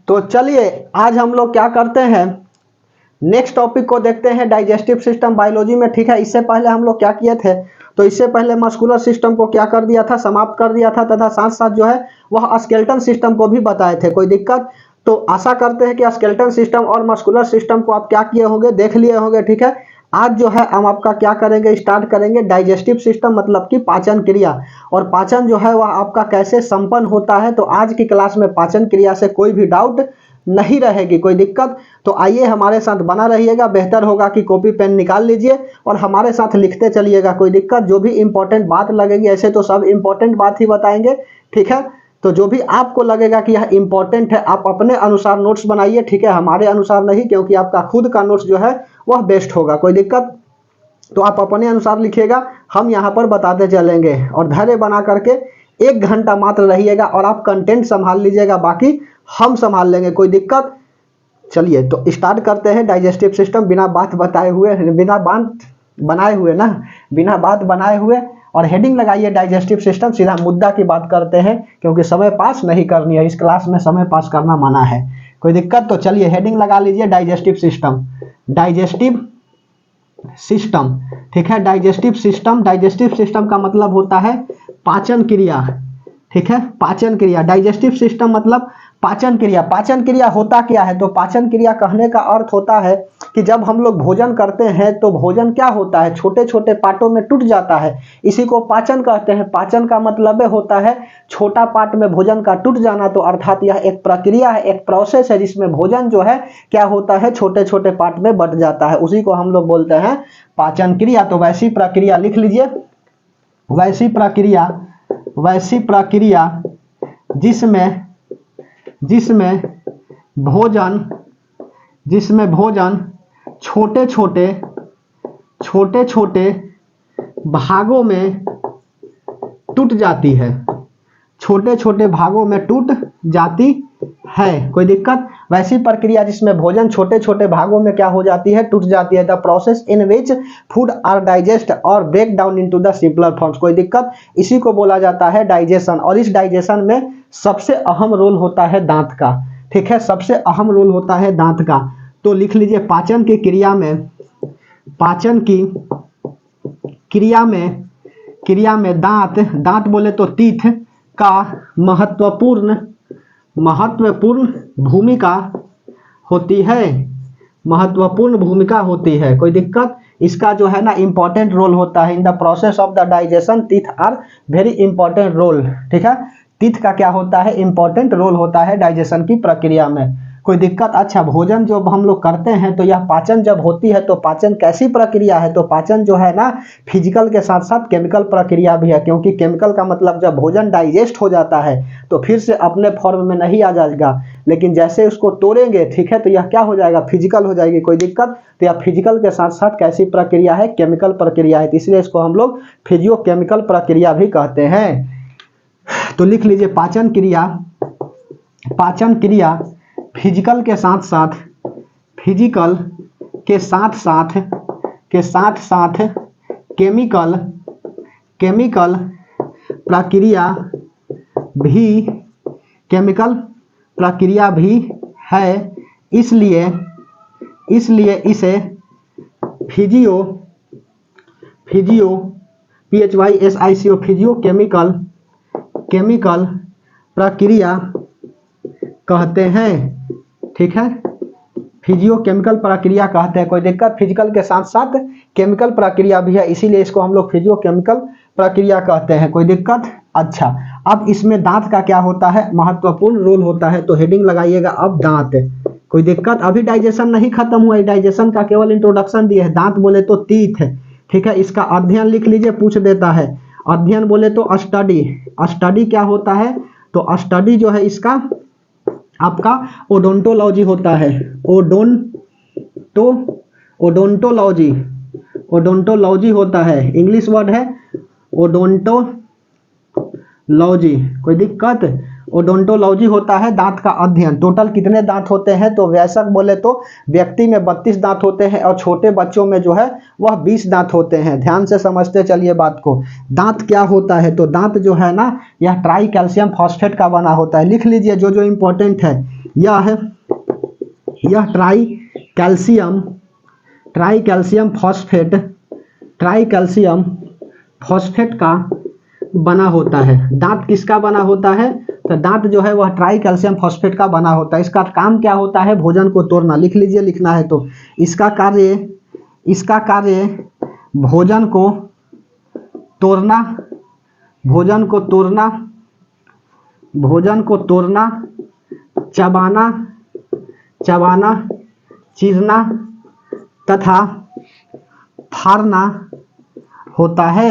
तो चलिए आज हम लोग क्या करते हैं, नेक्स्ट टॉपिक को देखते हैं, डाइजेस्टिव सिस्टम बायोलॉजी में। ठीक है, इससे पहले हम लोग क्या किए थे, तो इससे पहले मस्कुलर सिस्टम को क्या कर दिया था, समाप्त कर दिया था, तथा साथ साथ जो है वह स्केलेटन सिस्टम को भी बताए थे। कोई दिक्कत? तो आशा करते हैं कि स्केलेटन सिस्टम और मस्कुलर सिस्टम को आप क्या किए होंगे, देख लिए होंगे। ठीक है, आज जो है हम आपका क्या करेंगे, स्टार्ट करेंगे डाइजेस्टिव सिस्टम मतलब कि पाचन क्रिया, और पाचन जो है वह आपका कैसे संपन्न होता है। तो आज की क्लास में पाचन क्रिया से कोई भी डाउट नहीं रहेगी, कोई दिक्कत। तो आइए हमारे साथ बना रहिएगा, बेहतर होगा कि कॉपी पेन निकाल लीजिए और हमारे साथ लिखते चलिएगा। कोई दिक्कत, जो भी इंपॉर्टेंट बात लगेगी, ऐसे तो सब इंपॉर्टेंट बात ही बताएंगे। ठीक है, तो जो भी आपको लगेगा कि यह इंपॉर्टेंट है, आप अपने अनुसार नोट्स बनाइए। ठीक है, हमारे अनुसार नहीं, क्योंकि आपका खुद का नोट्स जो है वह बेस्ट होगा। कोई दिक्कत? तो आप अपने अनुसार लिखिएगा, हम यहाँ पर बताते चलेंगे। और धैर्य बना करके 1 घंटा मात्र रहिएगा और आप कंटेंट संभाल लीजिएगा, बाकी हम संभाल लेंगे। कोई दिक्कत? चलिए तो स्टार्ट करते हैं डाइजेस्टिव सिस्टम, बिना बात बताए हुए, बिना बात बनाए हुए ना, बिना बात बनाए हुए। और हेडिंग लगाइए डाइजेस्टिव सिस्टम, सीधा मुद्दा की बात करते हैं, क्योंकि समय पास नहीं करनी है, इस क्लास में समय पास करना मना है। कोई दिक्कत? तो चलिए हेडिंग लगा लीजिए डाइजेस्टिव सिस्टम, डाइजेस्टिव सिस्टम। ठीक है, डाइजेस्टिव सिस्टम, डाइजेस्टिव सिस्टम का मतलब होता है पाचन क्रिया। ठीक है, पाचन क्रिया, डाइजेस्टिव सिस्टम मतलब पाचन क्रिया। पाचन क्रिया होता क्या है, तो पाचन क्रिया कहने का अर्थ होता है कि जब हम लोग भोजन करते हैं तो भोजन क्या होता है, छोटे छोटे पार्टों में टूट जाता है, इसी को पाचन कहते हैं। पाचन का मतलब होता है छोटा पार्ट में भोजन का टूट जाना। तो अर्थात यह एक प्रक्रिया है, एक प्रोसेस है, जिसमें भोजन जो है क्या होता है, छोटे छोटे पार्ट में बंट जाता है, उसी को हम लोग बोलते हैं पाचन क्रिया। तो वैसी प्रक्रिया लिख लीजिए, वैसी प्रक्रिया, वैसी प्रक्रिया जिसमें भोजन छोटे छोटे भागों में टूट जाती है, छोटे छोटे भागों में टूट जाती है। कोई दिक्कत? वैसी प्रक्रिया जिसमें भोजन छोटे छोटे भागों में क्या हो जाती है, टूट जाती है। The process in which food are digest और break down into the simpler forms. कोई दिक्कत? इसी को बोला जाता है डाइजेशन। और इस डाइजेशन में सबसे अहम रोल होता है दांत का। ठीक है, सबसे अहम रोल होता है दांत का। तो लिख लीजिए पाचन की क्रिया में, पाचन की क्रिया में दांत बोले तो टीथ का महत्वपूर्ण भूमिका होती है, महत्वपूर्ण भूमिका होती है। कोई दिक्कत? इसका जो है ना इंपॉर्टेंट रोल होता है in the process of the digestion. Teeth are very important role. ठीक है, टीथ का क्या होता है, इंपॉर्टेंट रोल होता है डाइजेशन की प्रक्रिया में। कोई दिक्कत? अच्छा, भोजन जो हम लोग करते हैं तो यह पाचन जब होती है तो पाचन कैसी प्रक्रिया है, तो पाचन जो है ना फिजिकल के साथ साथ केमिकल प्रक्रिया भी है। क्योंकि केमिकल का मतलब जब भोजन डाइजेस्ट हो जाता है तो फिर से अपने फॉर्म में नहीं आ जाएगा, लेकिन जैसे उसको तोड़ेंगे, ठीक है, तो यह क्या हो जाएगा, फिजिकल हो जाएगी। कोई दिक्कत? तो यह फिजिकल के साथ साथ कैसी प्रक्रिया है, केमिकल प्रक्रिया है, इसलिए इसको हम लोग फिजियोकेमिकल प्रक्रिया भी कहते हैं। तो लिख लीजिए पाचन क्रिया फिजिकल के साथ साथ केमिकल प्रक्रिया भी है। इसलिए इसे फिजियो केमिकल प्रक्रिया कहते हैं। ठीक है, फिजियोकेमिकल प्रक्रिया कहते हैं। कोई दिक्कत? फिजिकल के साथ साथ केमिकल प्रक्रिया भी है, इसीलिए इसको हम लोग फिजियोकेमिकल प्रक्रिया कहते हैं। कोई दिक्कत? अच्छा, अब इसमें दांत का क्या होता है, महत्वपूर्ण रोल होता है। तो हेडिंग लगाइएगा अब दांत। कोई दिक्कत? अभी डाइजेशन नहीं खत्म हुआ है, डाइजेशन का केवल इंट्रोडक्शन दिए है। दांत बोले तो टीथ। ठीक है, इसका अध्ययन लिख लीजिए, पूछ देता है। अध्ययन बोले तो स्टडी। स्टडी क्या होता है, तो स्टडी जो है इसका आपका ओडोंटोलॉजी होता है। ओडोंटोलॉजी होता है, इंग्लिश वर्ड है ओडोंटोलॉजी। कोई दिक्कत? ओडोंटोलॉजी होता है दांत का अध्ययन। टोटल कितने दांत होते हैं, तो वयस्क बोले तो व्यक्ति में 32 दांत होते हैं और छोटे बच्चों में जो है वह 20 दांत होते हैं। ध्यान से समझते चलिए बात को। दांत क्या होता है, तो दांत जो है ना यह ट्राई कैल्शियम फॉस्फेट का बना होता है। लिख लीजिए जो जो इंपॉर्टेंट है। यह ट्राई कैल्शियम फॉस्फेट का बना होता है। दांत किसका बना होता है? तो दांत जो है वह ट्राई कैल्शियम फॉस्फेट का बना होता है। इसका काम क्या होता है? भोजन को तोड़ना। लिख लीजिए, लिखना है तो। इसका कार्य भोजन को तोड़ना, चबाना, चीरना तथा फाड़ना होता है।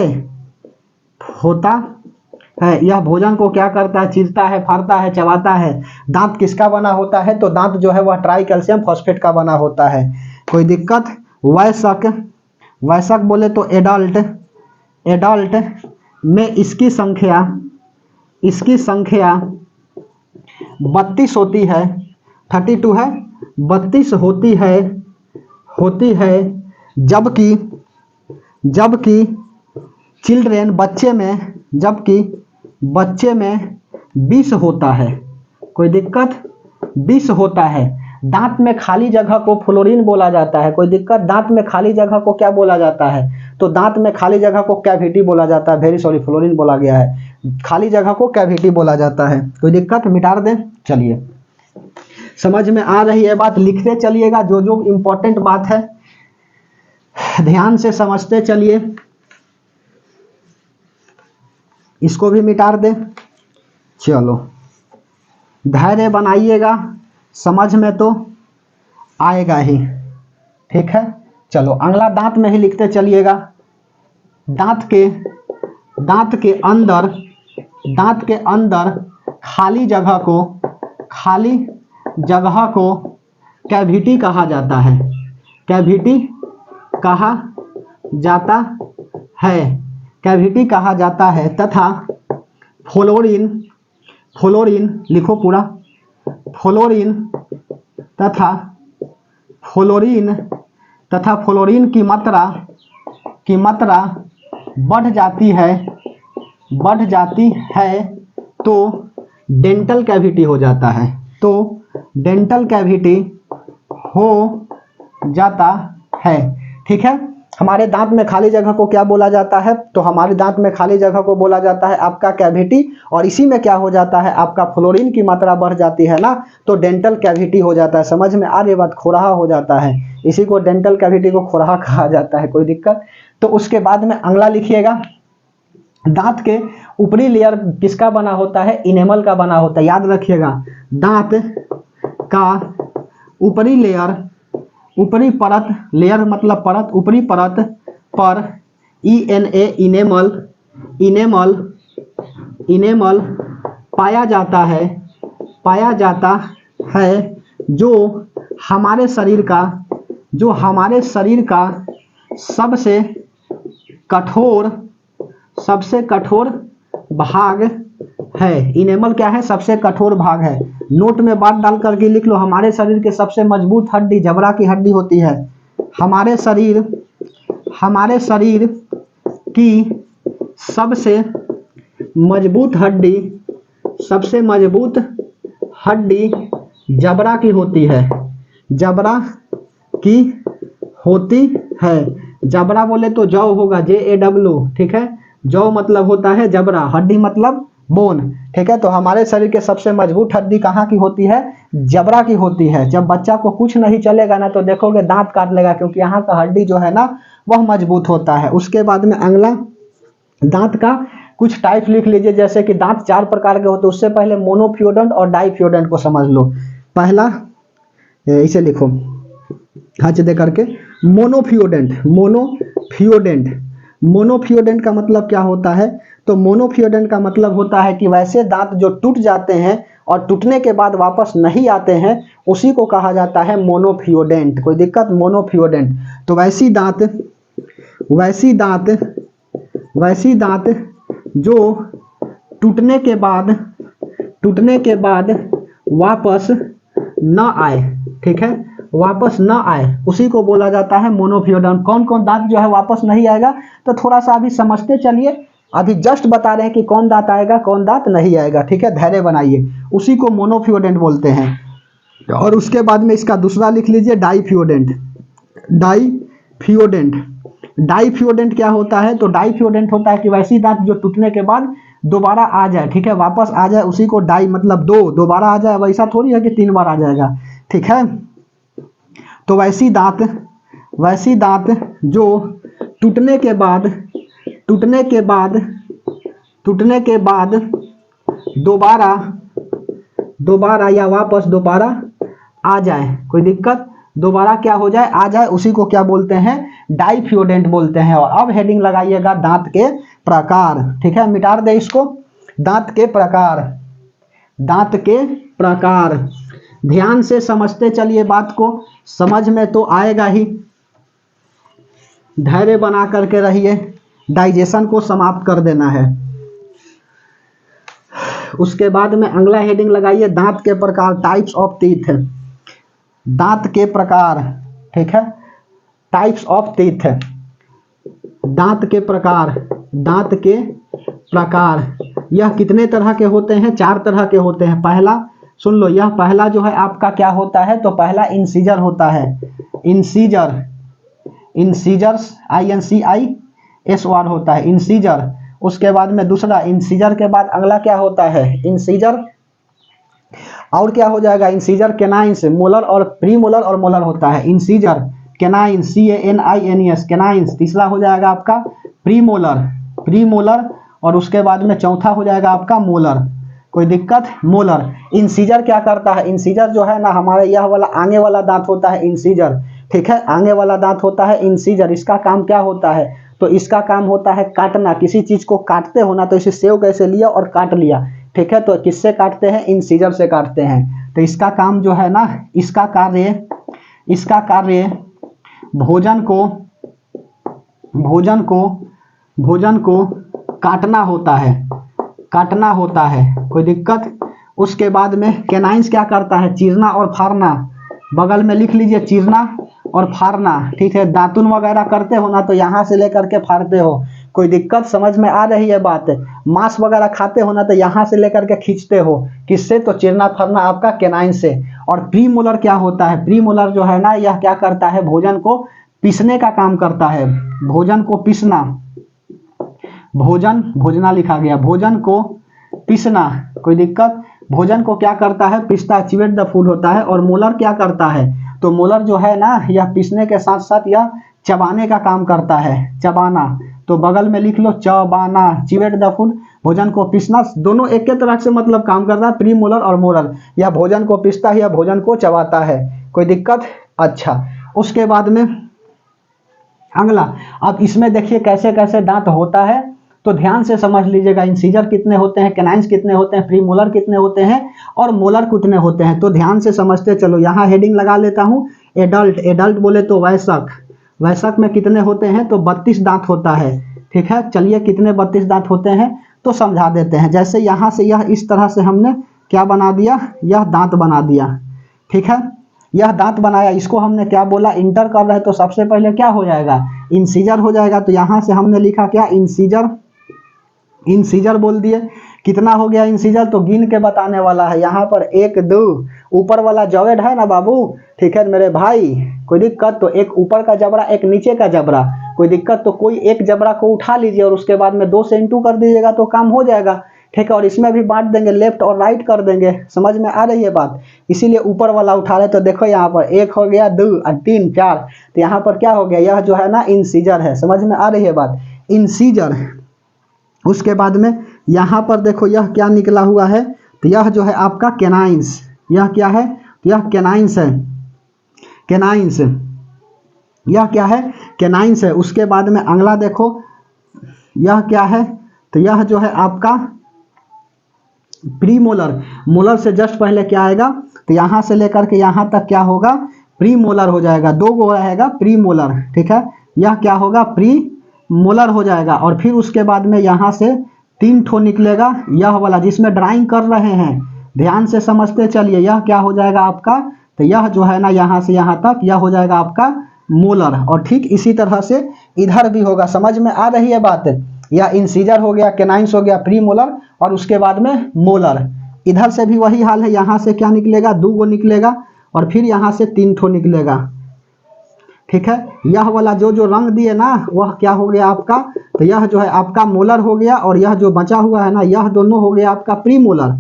यह भोजन को क्या करता है? चीरता है, फाड़ता है, चबाता है। दांत किसका बना होता है? तो दांत जो है वह ट्राई कैल्शियम फॉस्फेट का बना होता है। कोई दिक्कत? वयस्क बोले तो एडल्ट में इसकी संख्या 32 होती है। 32 है, 32 होती है। जबकि चिल्ड्रेन बच्चे में 20 होता है। कोई दिक्कत? 20 होता है। दांत में खाली जगह को फ्लोरीन बोला जाता है। कोई दिक्कत? दांत में खाली जगह को क्या बोला जाता है? तो दांत में खाली जगह को कैविटी बोला जाता है। वेरी सॉरी, फ्लोरीन बोला गया है। खाली जगह को कैविटी बोला जाता है। कोई दिक्कत? मिटा दें। चलिए, समझ में आ रही है बात? लिखते चलिएगा, जो इंपॉर्टेंट बात है ध्यान से समझते चलिए। इसको भी मिटा दें। चलो, धैर्य बनाइएगा, समझ में तो आएगा ही। ठीक है, चलो अगला दांत में ही लिखते चलिएगा। दांत के अंदर खाली जगह को कैविटी कहा जाता है। कैविटी कहा जाता है तथा फ्लोरीन लिखो पूरा। फ्लोरीन की मात्रा बढ़ जाती है तो डेंटल कैविटी हो जाता है। ठीक है, हमारे दांत में खाली जगह को क्या बोला जाता है? तो हमारे दांत में खाली जगह को बोला जाता है आपका कैविटी, और इसी में क्या हो जाता है? आपका फ्लोरीन की मात्रा बढ़ जाती है ना, तो डेंटल कैविटी हो जाता है। समझ में आ रही बात? खुरहा हो जाता है, इसी को डेंटल कैविटी को खुरहा कहा जाता है। कोई दिक्कत? तो उसके बाद में अगला लिखिएगा। दांत के ऊपरी लेयर किसका बना होता है? इनेमल का बना होता है। याद रखिएगा, दांत का ऊपरी लेयर, ऊपरी परत, लेयर मतलब परत, ऊपरी परत पर इनेमल पाया जाता है जो हमारे शरीर का सबसे कठोर भाग है। इनेमल क्या है? सबसे कठोर भाग है। नोट में बात डाल करके लिख लो। हमारे शरीर के सबसे मजबूत हड्डी जबड़ा की हड्डी होती है। हमारे शरीर की सबसे मजबूत हड्डी जबड़ा की होती है। जबड़ा बोले तो जौ होगा, JAW। ठीक है, जौ मतलब होता है जबड़ा, हड्डी मतलब बोन। ठीक है, तो हमारे शरीर के सबसे मजबूत हड्डी कहाँ की होती है? जबड़ा की होती है। जब बच्चा को कुछ नहीं चलेगा ना, तो देखोगे दांत काट लेगा, क्योंकि यहाँ का हड्डी जो है ना वह मजबूत होता है। उसके बाद में अगला दांत का कुछ टाइप लिख लीजिए। जैसे कि दांत 4 प्रकार के होते हैं। उससे पहले मोनोफ्यूडेंट और डाइफ्यूडेंट को समझ लो। पहला इसे लिखो हच दे करके, मोनोफ्यूडेंट का मतलब क्या होता है? तो मोनोफ्यूडेंट का मतलब होता है कि वैसे दांत जो टूट जाते हैं और टूटने के बाद वापस नहीं आते हैं, उसी को कहा जाता है मोनोफ्यूडेंट। कोई दिक्कत? मोनोफ्यूडेंट। तो वैसी दांत जो टूटने के बाद वापस न आए। ठीक है, वापस न आए, उसी को बोला जाता है मोनोफ्यूडेंट। कौन कौन दांत जो है वापस नहीं आएगा? तो थोड़ा सा अभी समझते चलिए। अभी जस्ट बता रहे हैं कि कौन दांत आएगा, कौन दांत नहीं आएगा। ठीक है, धैर्य बनाइए। उसी को मोनोफ्यूडेंट बोलते हैं। और उसके बाद में इसका दूसरा लिख लीजिए डाईफ्यूडेंट। डाईफ्यूडेंट, डाईफ्यूडेंट क्या होता है? तो डाईफ्यूडेंट होता है कि वैसी दांत जो टूटने के बाद दोबारा आ जाए, ठीक है, वापस आ जाए, उसी को डाई मतलब दो दोबारा आ जाए, वैसा थोड़ी है कि 3 बार आ जाएगा, ठीक है। तो वैसी दांत जो टूटने के बाद दोबारा या वापस दोबारा आ जाए, कोई दिक्कत, दोबारा क्या हो जाए, आ जाए, उसी को क्या बोलते हैं? डाईफ्यूडेंट बोलते हैं। और अब हेडिंग लगाइएगा दांत के प्रकार, ठीक है, मिटा दे इसको। दांत के प्रकार, ध्यान से समझते चलिए बात को, समझ में तो आएगा ही, धैर्य बना करके रहिए, डाइजेशन को समाप्त कर देना है। उसके बाद में अगला हेडिंग लगाइए दांत के प्रकार, टाइप्स ऑफ टीथ। दांत के प्रकार, ठीक है, टाइप्स ऑफ टीथ, दांत के प्रकार, यह कितने तरह के होते हैं? 4 तरह के होते हैं। पहला सुन लो, यह पहला जो है आपका क्या होता है? तो पहला इंसीजर होता है, इंसीजर्स INCISOR होता है, इंसीजर। उसके बाद में दूसरा, इंसीजर के बाद अगला क्या होता है? इंसीजर, और क्या हो जाएगा? इंसीजर कैनाइंस, मोलर और प्री मोलर और मोलर होता है, इंसीजर कैनाइंस, CANINES कैनाइंस। तीसरा हो जाएगा आपका प्री मोलर, और उसके बाद में चौथा हो जाएगा आपका मोलर, कोई दिक्कत, मोलर। इंसीजर क्या करता है? इंसीजर जो है ना, हमारे यह वाला आगे वाला दांत होता है इंसीजर, ठीक है, आगे वाला दांत होता है इंसीजर। इसका काम क्या होता है? तो इसका काम होता है काटना। किसी चीज को काटते हो ना, तो इसे सेव कैसे लिया और काट लिया, ठीक है, तो किससे काटते हैं? इंसीजर से काटते हैं। तो इसका काम जो है ना, इसका कार्य भोजन को काटना होता है, कोई दिक्कत। उसके बाद में कैनाइंस क्या करता है? चीरना और फाड़ना, बगल में लिख लीजिए, चीरना और फाड़ना, ठीक है। दातुन वगैरह करते हो ना, तो यहाँ से लेकर के फाड़ते हो, कोई दिक्कत, समझ में आ रही है बात? मांस वगैरह खाते हो ना, तो यहाँ से लेकर के खींचते हो, किससे? तो चीरना फाड़ना आपका कैनाइन से। और प्री मोलर क्या होता है? प्री मोलर जो है ना, यह क्या करता है? भोजन को पीसने का काम करता है, भोजन को पीसना, भोजना लिखा गया, भोजन को पीसना, कोई दिक्कत। भोजन को क्या करता है? पीसता, चिवेट द फूड होता है। और मोलर क्या करता है? तो मोलर जो है ना, यह पीसने के साथ साथ यह चबाने का काम करता है, चबाना। तो बगल में लिख लो, चबाना, चिवेट द फूड, भोजन को पीसना, दोनों एक ही तरह से मतलब काम करता है, प्री मोलर और मोलर। यह भोजन को पीसता है या भोजन को चबाता है, कोई दिक्कत। अच्छा, उसके बाद में अगला, अब इसमें देखिए कैसे कैसे दांत होता है, तो ध्यान से समझ लीजिएगा। इंसीजर कितने होते हैं, कैनाइंस कितने होते हैं, प्री मोलर कितने होते हैं, और मोलर कितने होते हैं, तो ध्यान से समझते चलो। यहाँ हेडिंग लगा लेता हूँ, एडल्ट बोले तो वयस्क में कितने होते हैं? तो 32 दांत होता है, ठीक है। चलिए, कितने 32 दांत होते हैं तो समझा देते हैं। जैसे यहाँ से यह इस तरह से हमने क्या बना दिया? यह दांत बना दिया, ठीक है, यह दांत बनाया, इसको हमने क्या बोला? इंटर कर रहे हैं, तो सबसे पहले क्या हो जाएगा? इंसीजर हो जाएगा। तो यहाँ से हमने लिखा क्या? इंसीजर बोल दिए। कितना हो गया इंसीजर? तो गिन के बताने वाला है। यहाँ पर 1 2, ऊपर वाला जॉइंट है ना बाबू, ठीक है मेरे भाई, कोई दिक्कत। तो एक ऊपर का जबड़ा, एक नीचे का जबड़ा, कोई दिक्कत। तो कोई एक जबड़ा को उठा लीजिए और उसके बाद में 2 से इंटू कर दीजिएगा तो काम हो जाएगा, ठीक है। और इसमें भी बांट देंगे, लेफ्ट और राइट कर देंगे, समझ में आ रही है बात? इसीलिए ऊपर वाला उठा रहे। तो देखो यहाँ पर 1 हो गया, 2 और 3 4, तो यहाँ पर क्या हो गया? यह जो है ना इंसीजर है, समझ में आ रही है बात? इंसीजर। उसके बाद में यहाँ पर देखो, यह क्या निकला हुआ है? तो यह जो है आपका कैनाइंस। यह क्या है? तो यह कैनाइंस है, कैनाइंस, यह क्या है? कैनाइंस है। उसके बाद में अगला देखो, यह क्या है? तो यह जो है आपका प्री मोलर। मोलर से जस्ट पहले क्या आएगा? तो यहाँ से लेकर के यहाँ तक क्या होगा? प्री मोलर हो जाएगा। 2 गो रहेगा प्री मोलर, ठीक है। यह क्या होगा? प्री मोलर हो जाएगा। और फिर उसके बाद में यहाँ से 3 ठो निकलेगा, यह वाला जिसमें ड्राइंग कर रहे हैं, ध्यान से समझते चलिए। यह क्या हो जाएगा आपका? तो यह जो है ना, यहाँ से यहाँ तक यह हो जाएगा आपका मोलर। और ठीक इसी तरह से इधर भी होगा, समझ में आ रही है बात? या इंसीजर हो गया, कैनाइंस हो गया, प्री मोलर, और उसके बाद में मोलर। इधर से भी वही हाल है, यहाँ से क्या निकलेगा? 2 गो निकलेगा, और फिर यहाँ से 3 ठो निकलेगा। ठीक है, यह वाला जो जो रंग दिए ना वह क्या हो गया आपका, तो यह जो है आपका मोलर हो गया, और यह जो बचा हुआ है ना यह दोनों हो गया आपका प्रीमोलर।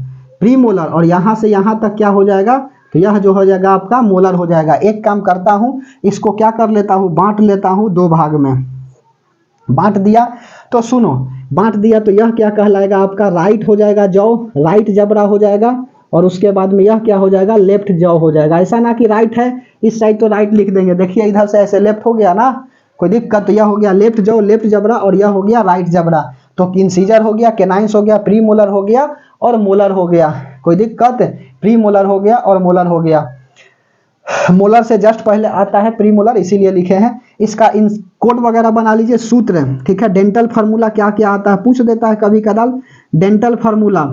प्रीमोलर और यहाँ से यहाँ तक क्या हो जाएगा, तो यह जो हो जाएगा आपका मोलर हो जाएगा। एक काम करता हूँ, इसको क्या कर लेता हूँ, बांट लेता हूँ 2 भाग में। बांट दिया तो सुनो, बांट दिया तो यह क्या कहलाएगा आपका राइट हो जाएगा जौ, राइट जबड़ा हो जाएगा, और उसके बाद में यह क्या हो जाएगा लेफ्ट जौ हो जाएगा। ऐसा ना कि राइट है इस साइड तो राइट लिख देंगे, देखिए इधर से ऐसे लेफ्ट हो गया ना, कोई दिक्कत, तो यह हो गया लेफ्ट जौ, लेफ्ट जबड़ा, और यह हो गया राइट जबड़ा। तो इंसीजर हो गया, केनाइंस हो गया, प्री मोलर हो गया और मोलर हो गया, कोई दिक्कत, प्री मोलर हो गया और मोलर हो गया। मोलर से जस्ट पहले आता है प्रीमोलर, इसीलिए लिखे हैं। इसका इन कोड वगैरह बना लीजिए, सूत्र। ठीक है, डेंटल फार्मूला क्या क्या आता है पूछ देता है कभी कदाल, डेंटल फार्मूला।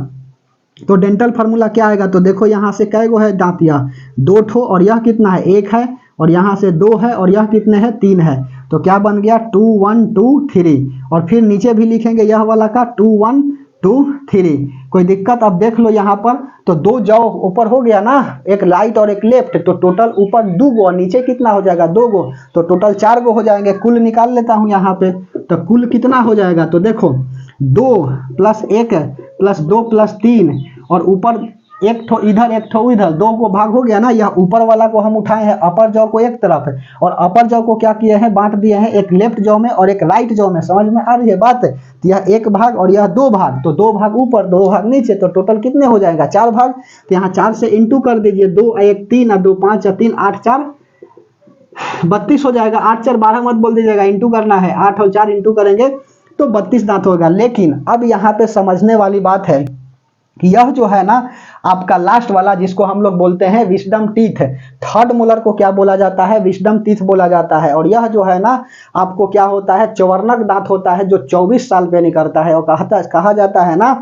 तो डेंटल फार्मूला क्या आएगा, तो देखो यहाँ से कै गो है दांतिया, 2 ठो, और यह कितना है 1 है, और यहाँ से 2 है, और यह कितने हैं 3 है। तो क्या बन गया 2 1 2 3, और फिर नीचे भी लिखेंगे यह वाला का 2 1 2 3। कोई दिक्कत, अब देख लो यहाँ पर, तो 2 जौ ऊपर हो गया ना, एक राइट और एक लेफ्ट, तो टोटल ऊपर 2 गो और नीचे कितना हो जाएगा 2 गो, तो टोटल 4 गो हो जाएंगे। कुल निकाल लेता हूँ यहाँ पे, तो कुल कितना हो जाएगा, तो देखो 2 + 1 + 2 + 3, और ऊपर 1 ठो इधर 1 ठो इधर, 2 को भाग हो गया ना। यह ऊपर वाला को हम उठाए हैं अपर जौ को एक तरफ है, और अपर जौ को क्या किए हैं बांट दिए हैं, एक लेफ्ट जौ में और एक राइट जौ में। समझ में आ रही है बात, तो यह 1 भाग और यह 2 भाग, तो 2 भाग ऊपर 2 भाग नीचे, तो टोटल कितने हो जाएगा 4 भाग। तो यहाँ 4 से इंटू कर दीजिए, 2 1 3 2 5 3 8 4 32 हो जाएगा। 8 4 12 मत बोल दीजिएगा, इंटू करना है, 8 और 4 इंटू करेंगे तो 32 दांत होगा। लेकिन अब यहाँ पे समझने वाली बात है कि यह जो है ना आपका लास्ट वाला जिसको हम लोग बोलते हैं विस्डम टीथ, थर्ड मोलर को क्या बोला जाता है, विस्डम टीथ बोला जाता है। और यह जो है ना आपको क्या होता है, चौवर्णक दांत होता है जो 24 साल पे निकलता है। और कहा जाता है ना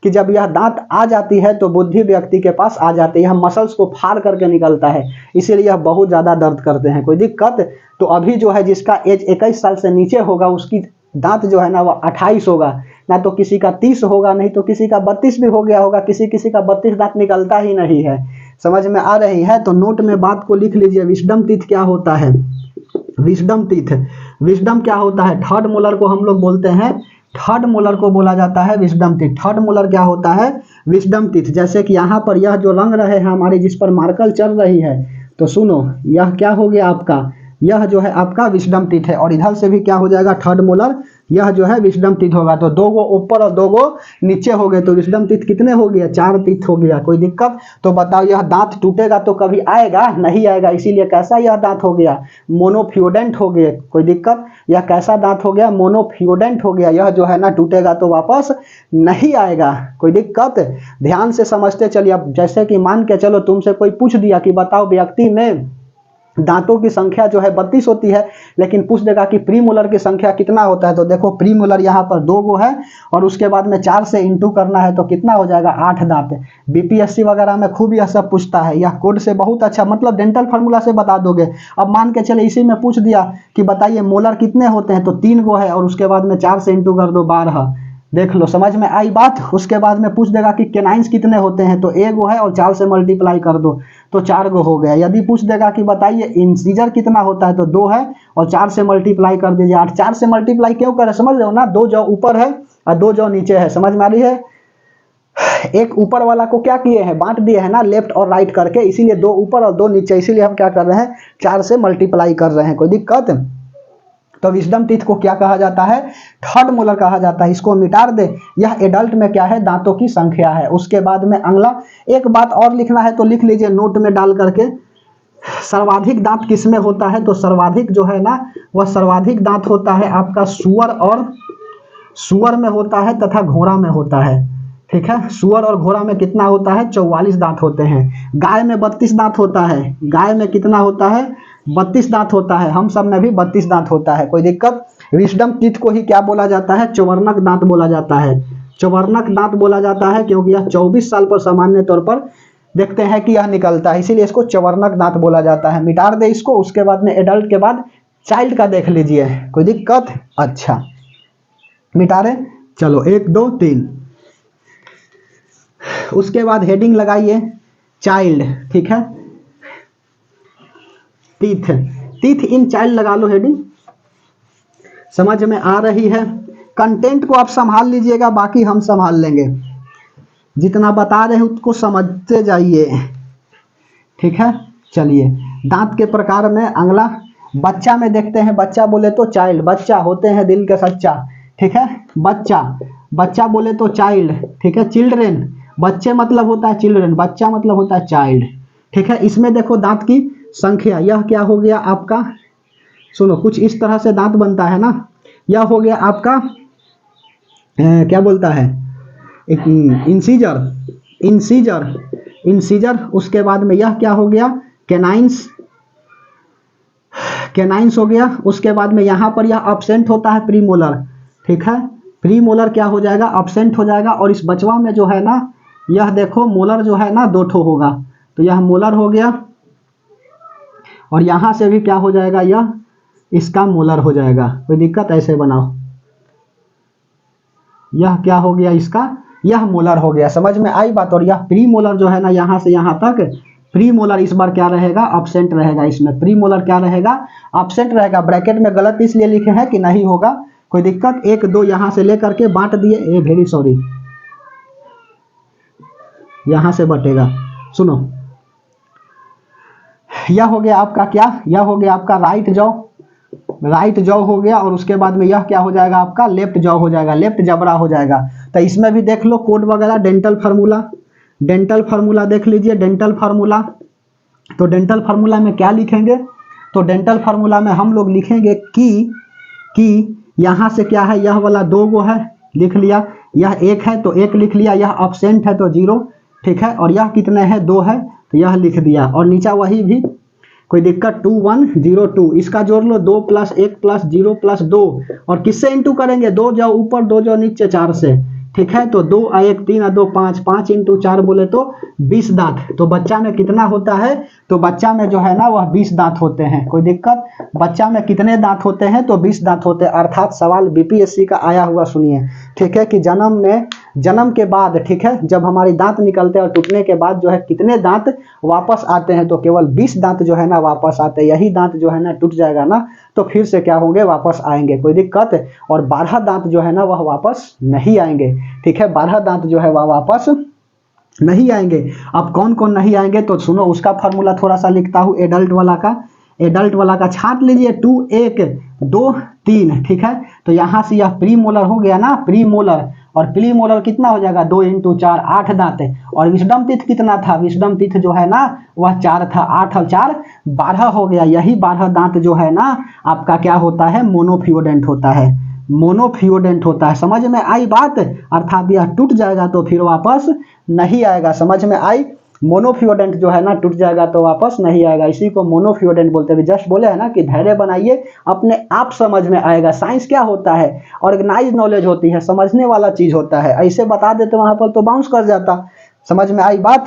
कि जब यह दांत आ जाती है तो बुद्धि व्यक्ति के पास आ जाती है, यह मसल्स को फाड़ करके निकलता है, इसीलिए यह बहुत ज़्यादा दर्द करते हैं। कोई दिक्कत, तो अभी जो है जिसका एज 21 साल से नीचे होगा उसकी दांत जो है ना वह 28 होगा, ना तो किसी का 30 होगा, नहीं तो किसी का 32 भी हो गया होगा, किसी का 32 दांत निकलता ही नहीं है। समझ में आ रही है, तो नोट में बात को लिख लीजिए। विस्डम टीथ क्या होता है, विस्डम टीथ, विस्डम क्या होता है, थर्ड मोलर को हम लोग बोलते हैं, थर्ड मोलर को बोला जाता है विस्डम टीथ। थर्ड मोलर क्या होता है, विस्डम टीथ। जैसे कि यहाँ पर यह जो रंग रहे हैं हमारे, जिस पर मार्कल चल रही है, तो सुनो यह क्या हो गया आपका, यह जो है आपका विस्डम टीथ है। और इधर से भी क्या हो जाएगा थर्ड मोलर, यह जो है विस्डम टीथ होगा। तो 2 गो ऊपर और 2 गो नीचे हो गए, तो विस्डम टीथ कितने हो गया, 4 टीथ हो गया। कोई दिक्कत, तो बताओ यह दांत टूटेगा तो कभी आएगा नहीं आएगा, इसीलिए कैसा यह दांत हो गया, मोनोफ्यूडेंट हो गया। कोई दिक्कत, यह कैसा दांत हो गया, मोनोफ्यूडेंट हो गया। यह जो है ना टूटेगा तो वापस नहीं आएगा। कोई दिक्कत, ध्यान से समझते चलिए। अब जैसे कि मान के चलो तुमसे कोई पूछ दिया कि बताओ व्यक्ति में दांतों की संख्या जो है 32 होती है, लेकिन पूछ देगा कि प्रीमोलर की संख्या कितना होता है, तो देखो प्रीमोलर यहाँ पर 2 गो है, और उसके बाद में 4 से इंटू करना है तो कितना हो जाएगा 8 दांत। बीपीएससी वगैरह में खूब यह सब पूछता है, यह कोड से बहुत अच्छा, मतलब डेंटल फार्मूला से बता दोगे। अब मान के चले इसी में पूछ दिया कि बताइए मोलर कितने होते हैं, तो 3 गो है, और उसके बाद में 4 से इंटू कर दो 12। देख लो समझ में आई बात। उसके बाद में पूछ देगा कि केनाइंस कितने होते हैं, तो 1 गो है और 4 से मल्टीप्लाई कर दो तो 4 गो हो गया। यदि पूछ देगा कि बताइए इंसीजर कितना होता है, तो 2 है और 4 से मल्टीप्लाई कर दीजिए 8। 4 से मल्टीप्लाई क्यों करें, समझ रहे हो ना, 2 जौ ऊपर है और 2 जौ नीचे है, समझ में आ रही है। एक ऊपर वाला को क्या किए हैं, बांट दिए हैं ना लेफ्ट और राइट करके, इसीलिए 2 ऊपर और 2 नीचे, इसीलिए हम क्या कर रहे हैं 4 से मल्टीप्लाई कर रहे हैं। कोई दिक्कत, तो विस्डम टीथ को क्या कहा जाता है, थर्ड मोलर कहा जाता है। इसको मिटा दे, यह एडल्ट में क्या है, दांतों की संख्या है। उसके बाद में अगला एक बात और लिखना है तो लिख लीजिए नोट में डाल करके, सर्वाधिक दांत किसमें होता है, तो सर्वाधिक जो है ना वह सर्वाधिक दांत होता है आपका सुअर में होता है तथा घोड़ा में होता है। ठीक है, सुअर और घोड़ा में कितना होता है, 44 दांत होते हैं। गाय में 32 दांत होता है, गाय में कितना होता है 32 दांत होता है, हम सब में भी 32 दांत होता है। कोई दिक्कत, विस्डम टीथ को ही क्या बोला जाता है, चौवर्णक दांत बोला जाता है। चौवर्णक दांत बोला जाता है क्योंकि यह 24 साल पर सामान्य तौर पर देखते हैं कि यह निकलता है, इसीलिए इसको चौवर्णक दांत बोला जाता है। मिटा दे इसको। उसके बाद में एडल्ट के बाद चाइल्ड का देख लीजिए, कोई दिक्कत, अच्छा मिटा रहे, चलो 1 2 3। उसके बाद हेडिंग लगाइए चाइल्ड। ठीक है, टीथ, टीथ इन चाइल्ड लगा लो हेडिंग, समझ में आ रही है। कंटेंट को आप संभाल लीजिएगा, बाकी हम संभाल लेंगे, जितना बता रहे हैं उसको समझते जाइए, ठीक है। चलिए दांत के प्रकार में अगला बच्चा में देखते हैं। बच्चा बोले तो चाइल्ड, बच्चा होते हैं दिल के सच्चा, ठीक है। बच्चा, बच्चा बोले तो चाइल्ड, ठीक है। चिल्ड्रेन, बच्चे मतलब होता है चिल्ड्रेन, बच्चा मतलब होता है चाइल्ड, ठीक है। इसमें देखो दांत की संख्या, यह क्या हो गया आपका, सुनो कुछ इस तरह से दांत बनता है ना, यह हो गया आपका क्या बोलता है, एक इंसीजर, इंसीजर, इंसीजर। उसके बाद में यह क्या हो गया, कैनाइंस, कैनाइंस हो गया। उसके बाद में यहाँ पर यह अब्सेंट होता है प्रीमोलर, ठीक है। प्रीमोलर क्या हो जाएगा, अब्सेंट हो जाएगा। और इस बचवा में जो है ना, यह देखो मोलर जो है ना 2 ठो होगा, तो यह मोलर हो गया। और यहाँ से भी क्या हो जाएगा, यह इसका मोलर हो जाएगा, कोई दिक्कत, ऐसे बनाओ, यह क्या हो गया इसका, यह मोलर हो गया, समझ में आई बात। और यह प्री मोलर जो है ना, यहाँ से यहाँ तक प्री मोलर इस बार क्या रहेगा, अब्सेंट रहेगा। इसमें प्री मोलर क्या रहेगा, अब्सेंट रहेगा। ब्रैकेट में गलत इसलिए लिखे हैं कि नहीं होगा, कोई दिक्कत। 1 2 यहाँ से लेकर के बांट दिए, ए वेरी सॉरी, यहाँ से बटेगा। सुनो, यह हो गया आपका क्या, यह हो गया आपका राइट जॉ, राइट जॉ हो गया। और उसके बाद में यह क्या हो जाएगा आपका, लेफ्ट जॉ हो जाएगा, लेफ्ट जबड़ा हो जाएगा। तो इसमें भी देख लो कोड वगैरह, डेंटल फार्मूला, डेंटल फार्मूला देख लीजिए, डेंटल फार्मूला। तो डेंटल फार्मूला में क्या लिखेंगे, तो डेंटल फार्मूला में हम लोग लिखेंगे कि यहाँ से क्या है, यह वाला 2 गो है, लिख लिया। यह 1 है तो 1 लिख लिया, यह अब्सेंट है तो 0, ठीक है। और यह कितने हैं, 2 है, तो यह लिख दिया। और नीचा वही भी, कोई दिक्कत, 2 1 0 2, इसका जोड़ लो, 2 + 1 + 0 + 2। और किससे इंटू करेंगे, 2 जाओ ऊपर 2 जाओ नीचे 4 से, ठीक है। तो 2 1 3 2 5, 5 × 4 बोले तो 20 दांत। तो बच्चा में कितना होता है, तो बच्चा में जो है ना वह 20 दांत होते हैं, कोई दिक्कत। बच्चा में कितने दांत होते हैं, तो 20 दांत होते हैं। अर्थात सवाल बीपीएससी का आया हुआ सुनिए, ठीक है, कि जन्म के बाद, ठीक है, जब हमारी दांत निकलते हैं और टूटने के बाद जो है कितने दांत वापस आते हैं, तो केवल 20 दांत जो है ना वापस आते हैं। यही दांत जो है ना टूट जाएगा ना, तो फिर से क्या होंगे, वापस आएंगे, कोई दिक्कत। और 12 दांत जो है ना वह वापस नहीं आएंगे, ठीक है। 12 दांत जो है वह वापस नहीं आएंगे। अब कौन कौन नहीं आएंगे, तो सुनो उसका फार्मूला थोड़ा सा लिखता हूँ, एडल्ट वाला का, एडल्ट वाला का छाट लीजिए, 2 1 2 3, ठीक है। तो यहाँ से यह प्री मोलर हो गया ना, प्री मोलर। और प्री मोलर कितना हो जाएगा, 2 × 4 8 दांत। और विस्डम टीथ कितना था, विस्डम टीथ जो है ना वह 4 था, 8 और 4 12 हो गया। यही 12 दांत जो है ना आपका क्या होता है, मोनोफियोडेंट होता है, मोनोफियोडेंट होता है। समझ में आई बात, अर्थात यह टूट जाएगा तो फिर वापस नहीं आएगा, समझ में आई। मोनोफियोडेंट जो है ना टूट जाएगा तो वापस नहीं आएगा, इसी को मोनोफियोडेंट बोलते हैं। जस्ट बोले है ना कि धैर्य बनाइए, अपने आप समझ में आएगा। साइंस क्या होता है, ऑर्गेनाइज नॉलेज होती है, समझने वाला चीज होता है। ऐसे बता देते वहां पर तो बाउंस कर जाता। समझ में आई बात,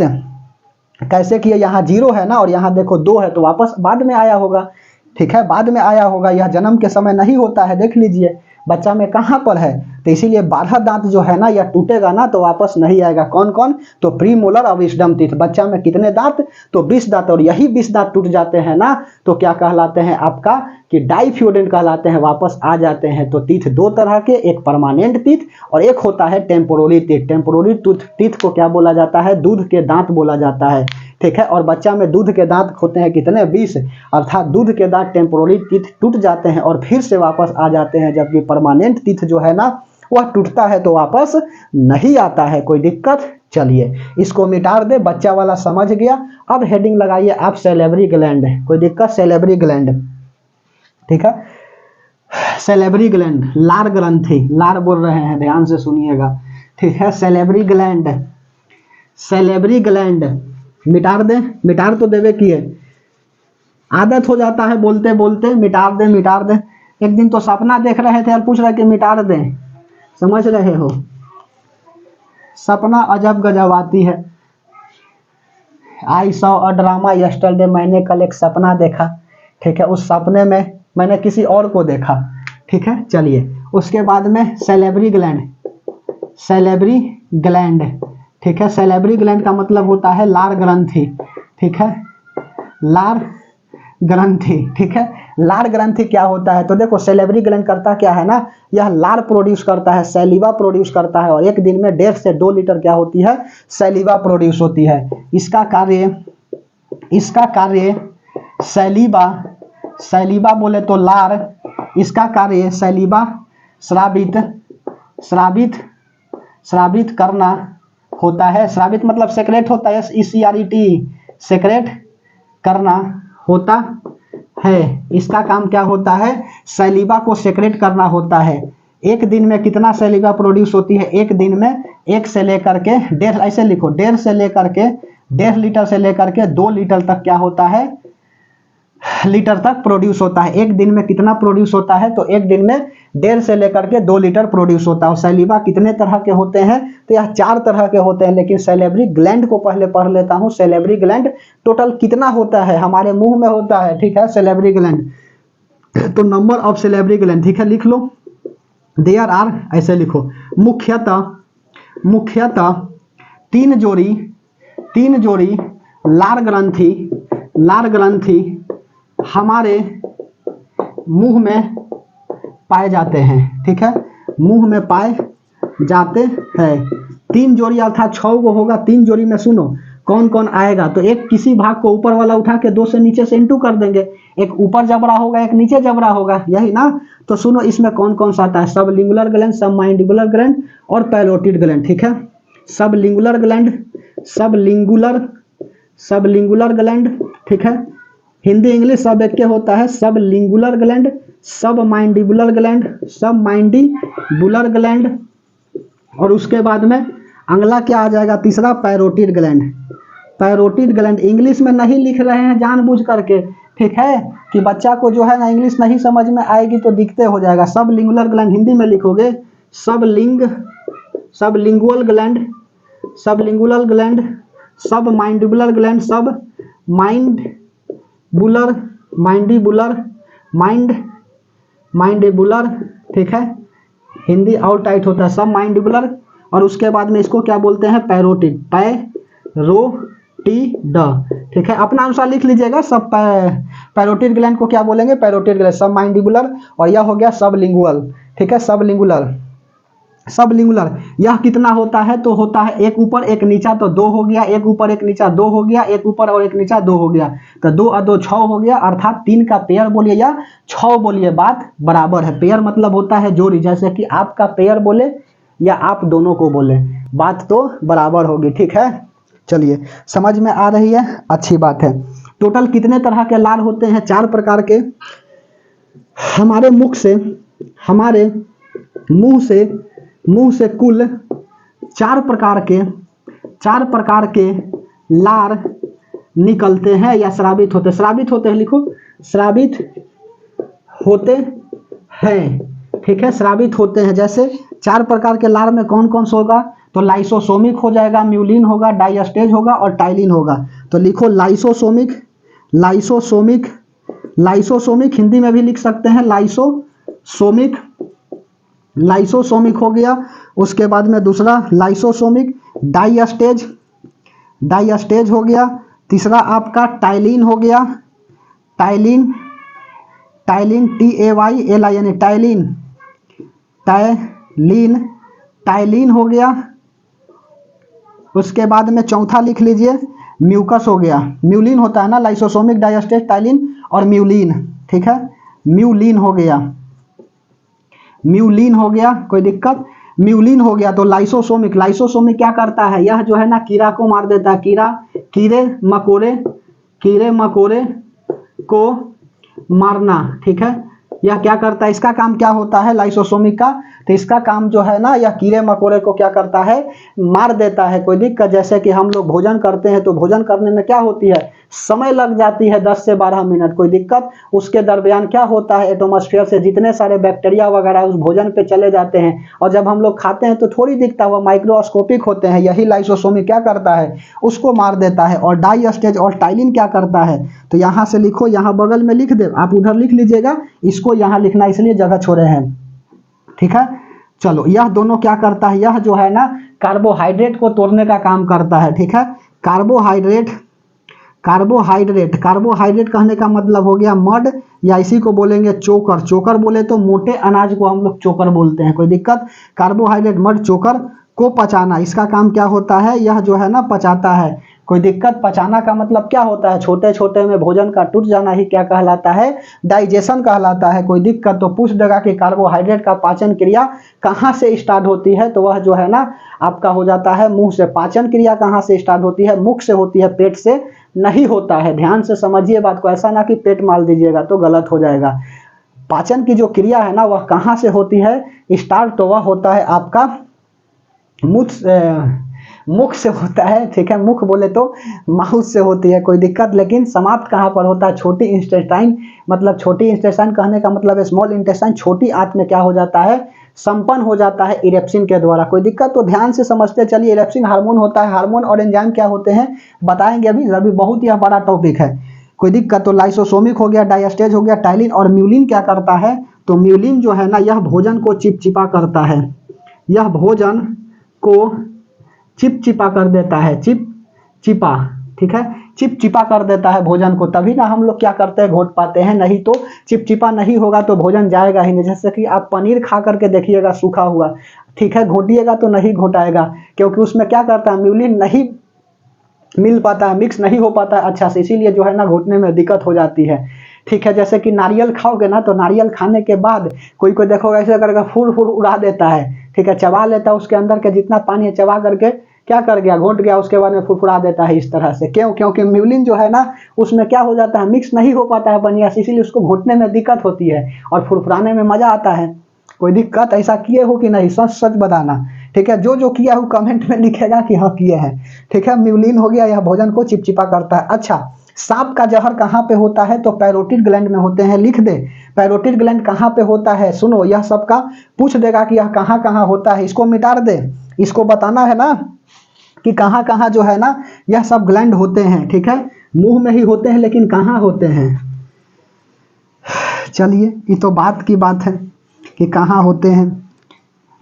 कैसे कि यहाँ 0 है ना और यहाँ देखो 2 है, तो वापस बाद में आया होगा, ठीक है, बाद में आया होगा। यह जन्म के समय नहीं होता है, देख लीजिए बच्चा में कहाँ पर है। तो इसीलिए 12 दांत जो है ना यह टूटेगा ना तो वापस नहीं आएगा। कौन कौन, तो प्री मोलर और विस्डम टीथ। बच्चा में कितने दांत, तो 20 दांत। और यही 20 दांत टूट जाते हैं ना तो क्या कहलाते हैं आपका, कि डाइफ्यूडेंट कहलाते हैं, वापस आ जाते हैं। तो टीथ 2 तरह के, एक परमानेंट टीथ और एक होता है टेम्पोररी टीथ। टेम्पोररी टीथ को क्या बोला जाता है, दूध के दांत बोला जाता है, ठीक है। और बच्चा में दूध के दांत होते हैं कितने, 20। अर्थात दूध के दांत टेम्पोररी टीथ टूट जाते हैं और फिर से वापस आ जाते हैं, जबकि परमानेंट टीथ जो है ना वह टूटता है तो वापस नहीं आता है, कोई दिक्कत। चलिए इसको मिटा दे, बच्चा वाला समझ गया। अब हेडिंग लगाइए आप सैलिवरी ग्लैंड, कोई दिक्कत, सैलिवरी ग्लैंड, ठीक है। सैलिवरी ग्लैंड, लार ग्रंथि, लार बोल रहे हैं, ध्यान से सुनिएगा, ठीक है। सैलिवरी ग्लैंड, सैलिवरी ग्लैंड मिटार दे, मिटार तो देवे की है, आदत हो जाता है बोलते बोलते, मिटार दे मिटार दे। एक दिन तो सपना देख रहे थे और पूछ रहे कि मिटार दे, समझ रहे हो, सपना अजब गजब आती है। I saw a drama yesterday, मैंने कल एक सपना देखा, ठीक है। उस सपने में मैंने किसी और को देखा, ठीक है। चलिए उसके बाद में सैलिवरी ग्लैंड, सैलिवरी ग्लैंड, ठीक है। सैलिवरी ग्लैंड का मतलब होता है लार ग्रंथि, ठीक है। लार ग्रंथि, ठीक है। लार ग्रंथि क्या होता है, तो देखो सेलेवरी ग्लैंड करता क्या है ना, यह लार प्रोड्यूस करता है, सैलिवा प्रोड्यूस करता है, और एक दिन में 1.5 से 2 लीटर क्या होती है, सैलिवा प्रोड्यूस होती है। इसका कार्य सैलिवा, सैलिवा बोले तो लार, इसका कार्य सैलिवा श्रावित करना होता है। श्रावित मतलब सेक्रेट होता है, SECRET, सेक्रेट करना होता है। इसका काम क्या होता है, सैलिवा को सेक्रेट करना होता है। एक दिन में कितना सैलिवा प्रोड्यूस होती है, एक दिन में 1 से लेकर के 1.5, ऐसे लिखो 1.5 से लेकर के 1.5 लीटर से लेकर के 2 लीटर तक क्या होता है, लीटर तक प्रोड्यूस होता है। एक दिन में कितना प्रोड्यूस होता है, तो एक दिन में 1.5 से लेकर के 2 लीटर प्रोड्यूस होता है। और सैलिवा कितने तरह के होते हैं, तो यह 4 तरह के होते हैं, लेकिन सैलेवरी ग्लैंड को पहले पढ़ लेता हूं। सैलेवरी ग्लैंड टोटल कितना होता है, हमारे मुंह में होता है, ठीक है, सैलेवरी ग्लैंड। तो नंबर ऑफ सैलेवरी ग्लैंड, ठीक है, लिख लो, देयर आर, ऐसे लिखो, मुख्यतः 3 जोड़ी लार ग्रंथि हमारे मुंह में पाए जाते हैं, ठीक है, मुंह में पाए जाते हैं। 3 जोड़ी अर्थात 6 को होगा। 3 जोड़ी में सुनो कौन कौन आएगा, तो एक किसी भाग को ऊपर वाला उठा के 2 से नीचे से इंटू कर देंगे, एक ऊपर जबड़ा होगा, एक नीचे जबड़ा होगा, यही ना। तो सुनो इसमें कौन कौन सा आता है, सबलिंगुलर ग्लैंड, सबमाइंडिबुलर ग्लैंड और पैरोटिड ग्लैंड, ठीक है। सबलिंगुलर ग्लैंड, ठीक है, हिंदी इंग्लिश सब एक के होता है। सबलिंगुलर ग्लैंड, सबमाइंडिबुलर ग्लैंड, और उसके बाद में अगला क्या आ जाएगा, तीसरा पैरोटिड ग्लैंड। इंग्लिश में नहीं लिख रहे हैं जानबूझ करके, ठीक है, कि बच्चा को जो है ना इंग्लिश नहीं समझ में आएगी तो दिक्कत हो जाएगा। सबलिंगुलर ग्लैंड हिंदी में लिखोगे सबलिंगुअल ग्लैंड, सबमाइंडिबुलर ग्लैंड, माइंडिबुलर, ठीक है, हिंदी और टाइट होता है, सबमाइंडिबुलर। और उसके बाद में इसको क्या बोलते हैं, पैरोटिड, ठीक है, अपना अनुसार लिख लीजिएगा। सब पैरोटिड ग्लैंड को क्या बोलेंगे, पैरोटिड ग्लैंड, सबमाइंडिबुलर, और यह हो गया सबलिंगुअल, ठीक है, सबलिंगुलर यह कितना होता है, तो होता है 1 ऊपर 1 नीचा, तो 2 हो गया, 1 ऊपर 1 नीचा 2 हो गया, 1 ऊपर और 1 नीचा 2 हो गया, तो 2 और 2 6 हो गया, अर्थात 3 का पेयर बोलिए या 6 बोलिए, बात बराबर है। पेयर मतलब होता है जोड़ी, जैसे कि आपका पेयर बोले या आप दोनों को बोले, बात तो बराबर होगी, ठीक है। चलिए समझ में आ रही है, अच्छी बात है। टोटल कितने तरह के लार होते हैं, 4 प्रकार के। हमारे मुंह से कुल 4 प्रकार के लार निकलते हैं या श्रावित होते हैं, लिखो श्रावित होते हैं, ठीक है, श्रावित होते हैं। जैसे 4 प्रकार के लार में कौन कौन सा होगा, तो लाइसोसोमिक हो जाएगा, म्यूलिन होगा, डाइस्टेज होगा और टाइलिन होगा। तो लिखो लाइसोसोमिक हिंदी में भी लिख सकते हैं, लाइसोसोमिक हो गया। उसके बाद में दूसरा लाइसोसोमिक, डाइस्टेज हो गया। तीसरा आपका टाइलिन हो गया, टाइलिन TAYLIN, टाइलिन हो गया। उसके बाद में चौथा लिख लीजिए म्यूकस हो गया, म्यूलिन होता है ना, लाइसोसोमिक, डाइस्टेज, टाइलिन और म्यूलिन, ठीक है, म्यूलिन हो गया, कोई दिक्कत, म्यूलिन हो गया। तो लाइसोसोमिक क्या करता है, यह जो है ना कीड़ा को मार देता है, कीड़े मकोड़े को मारना, ठीक है, यह क्या करता है, इसका काम क्या होता है लाइसोसोमिक का, तो इसका काम जो है ना, यह कीड़े मकोड़े को क्या करता है, मार देता है। कोई दिक्कत, जैसे कि हम लोग भोजन करते हैं तो भोजन करने में क्या होती है, समय लग जाती है 10 से 12 मिनट, कोई दिक्कत, उसके दरमियान क्या होता है, एटमॉस्फेयर से जितने सारे बैक्टीरिया वगैरह उस भोजन पे चले जाते हैं, और जब हम लोग खाते हैं तो थोड़ी दिखता है, वो माइक्रोस्कोपिक होते हैं। यही लाइसोसोमिक क्या करता है, उसको मार देता है। और डाइस्टेज और टाइलिन क्या करता है, तो यहाँ से लिखो, यहाँ बगल में लिख दे, आप उधर लिख लीजिएगा, इसको यहाँ लिखना इसलिए जगह छोड़े हैं, ठीक है। चलो, यह दोनों क्या करता है, यह जो है ना कार्बोहाइड्रेट को तोड़ने का काम करता है, ठीक है, कार्बोहाइड्रेट, कार्बोहाइड्रेट कहने का मतलब हो गया मड, या इसी को बोलेंगे चोकर। चोकर बोले तो मोटे अनाज को हम लोग चोकर बोलते हैं, कोई दिक्कत। कार्बोहाइड्रेट, मड, चोकर को पचाना, इसका काम क्या होता है, यह जो है ना पचाता है, कोई दिक्कत। पचाना का मतलब क्या होता है, छोटे छोटे में भोजन का टूट जाना ही क्या कहलाता है, डाइजेशन कहलाता है, कोई दिक्कत। तो पूछ देगा कि कार्बोहाइड्रेट का पाचन क्रिया कहाँ से स्टार्ट होती है, तो वह जो है ना आपका हो जाता है मुंह से। पाचन क्रिया कहाँ से स्टार्ट होती है, मुख से होती है, पेट से नहीं होता है। ध्यान से समझिए बात को, ऐसा ना कि पेट माल दीजिएगा तो गलत हो जाएगा। पाचन की जो क्रिया है ना वह कहाँ से होती है स्टार्ट, तो वह होता है आपका मुख से होता है, ठीक है। मुख बोले तो माउथ से होती है, कोई दिक्कत। लेकिन समाप्त कहाँ पर होता है, छोटी इंटेस्टाइन, मतलब छोटी इंटेस्टाइन कहने का मतलब स्मॉल इंटेस्टाइन, छोटी आंत में क्या हो जाता है, संपन्न हो जाता है इरेप्सिन के द्वारा, कोई दिक्कत। तो ध्यान से समझते चलिए, इरेप्सिन हार्मोन होता है, हार्मोन और एंजाइम क्या होते हैं बताएंगे अभी, अभी बहुत यह बड़ा टॉपिक है, कोई दिक्कत। तो लाइसोसोमिक हो गया, डायस्टेज हो गया, टाइलिन और म्यूलिन क्या करता है, तो म्यूलिन जो है ना यह भोजन को चिपचिपा करता है, यह भोजन को चिपचिपा कर देता है, चिपचिपा, ठीक है, चिपचिपा कर देता है भोजन को। तभी ना हम लोग क्या करते हैं, घोट पाते हैं, नहीं तो चिपचिपा नहीं होगा तो भोजन जाएगा ही नहीं। जैसे कि आप पनीर खा करके देखिएगा सूखा हुआ, ठीक है, घोटिएगा तो नहीं घोटाएगा, क्योंकि उसमें क्या करता है, म्यूलिन नहीं मिल पाता है, मिक्स नहीं हो पाता है अच्छा से, इसीलिए जो है ना घोटने में दिक्कत हो जाती है, ठीक है। जैसे कि नारियल खाओगे ना, तो नारियल खाने के बाद कोई कोई देखोगे ऐसे करके फुर फुर उड़ा देता है, ठीक है, चबा लेता है, उसके अंदर के जितना पानी है चबा करके क्या कर गया, घोट गया, उसके बाद में फुरफुरा देता है इस तरह से। क्यों, क्योंकि म्यूलिन जो है ना उसमें क्या हो जाता है, मिक्स नहीं हो पाता है बढ़िया से, इसीलिए उसको घोटने में दिक्कत होती है और फुरफुराने में मजा आता है, कोई दिक्कत। ऐसा किए हो कि नहीं, सच सच बताना, ठीक है। जो जो किया हो कमेंट में लिखेगा कि हाँ किए हैं, ठीक है। म्यूलिन हो गया, यह भोजन को चिपचिपा करता है। अच्छा, सांप का जहर कहाँ पे होता है, तो पैरोटिड ग्लैंड में होते हैं, लिख दे। पैरोटिड ग्लैंड कहाँ पे होता है, सुनो, यह सबका पूछ देगा कि यह कहाँ कहाँ होता है, इसको मिटा दे, इसको बताना है ना कि कहाँ कहाँ जो है ना यह सब ग्लैंड होते हैं, ठीक है। मुंह में ही होते हैं, लेकिन कहाँ होते हैं, चलिए ये तो बात की बात है कि कहाँ होते हैं।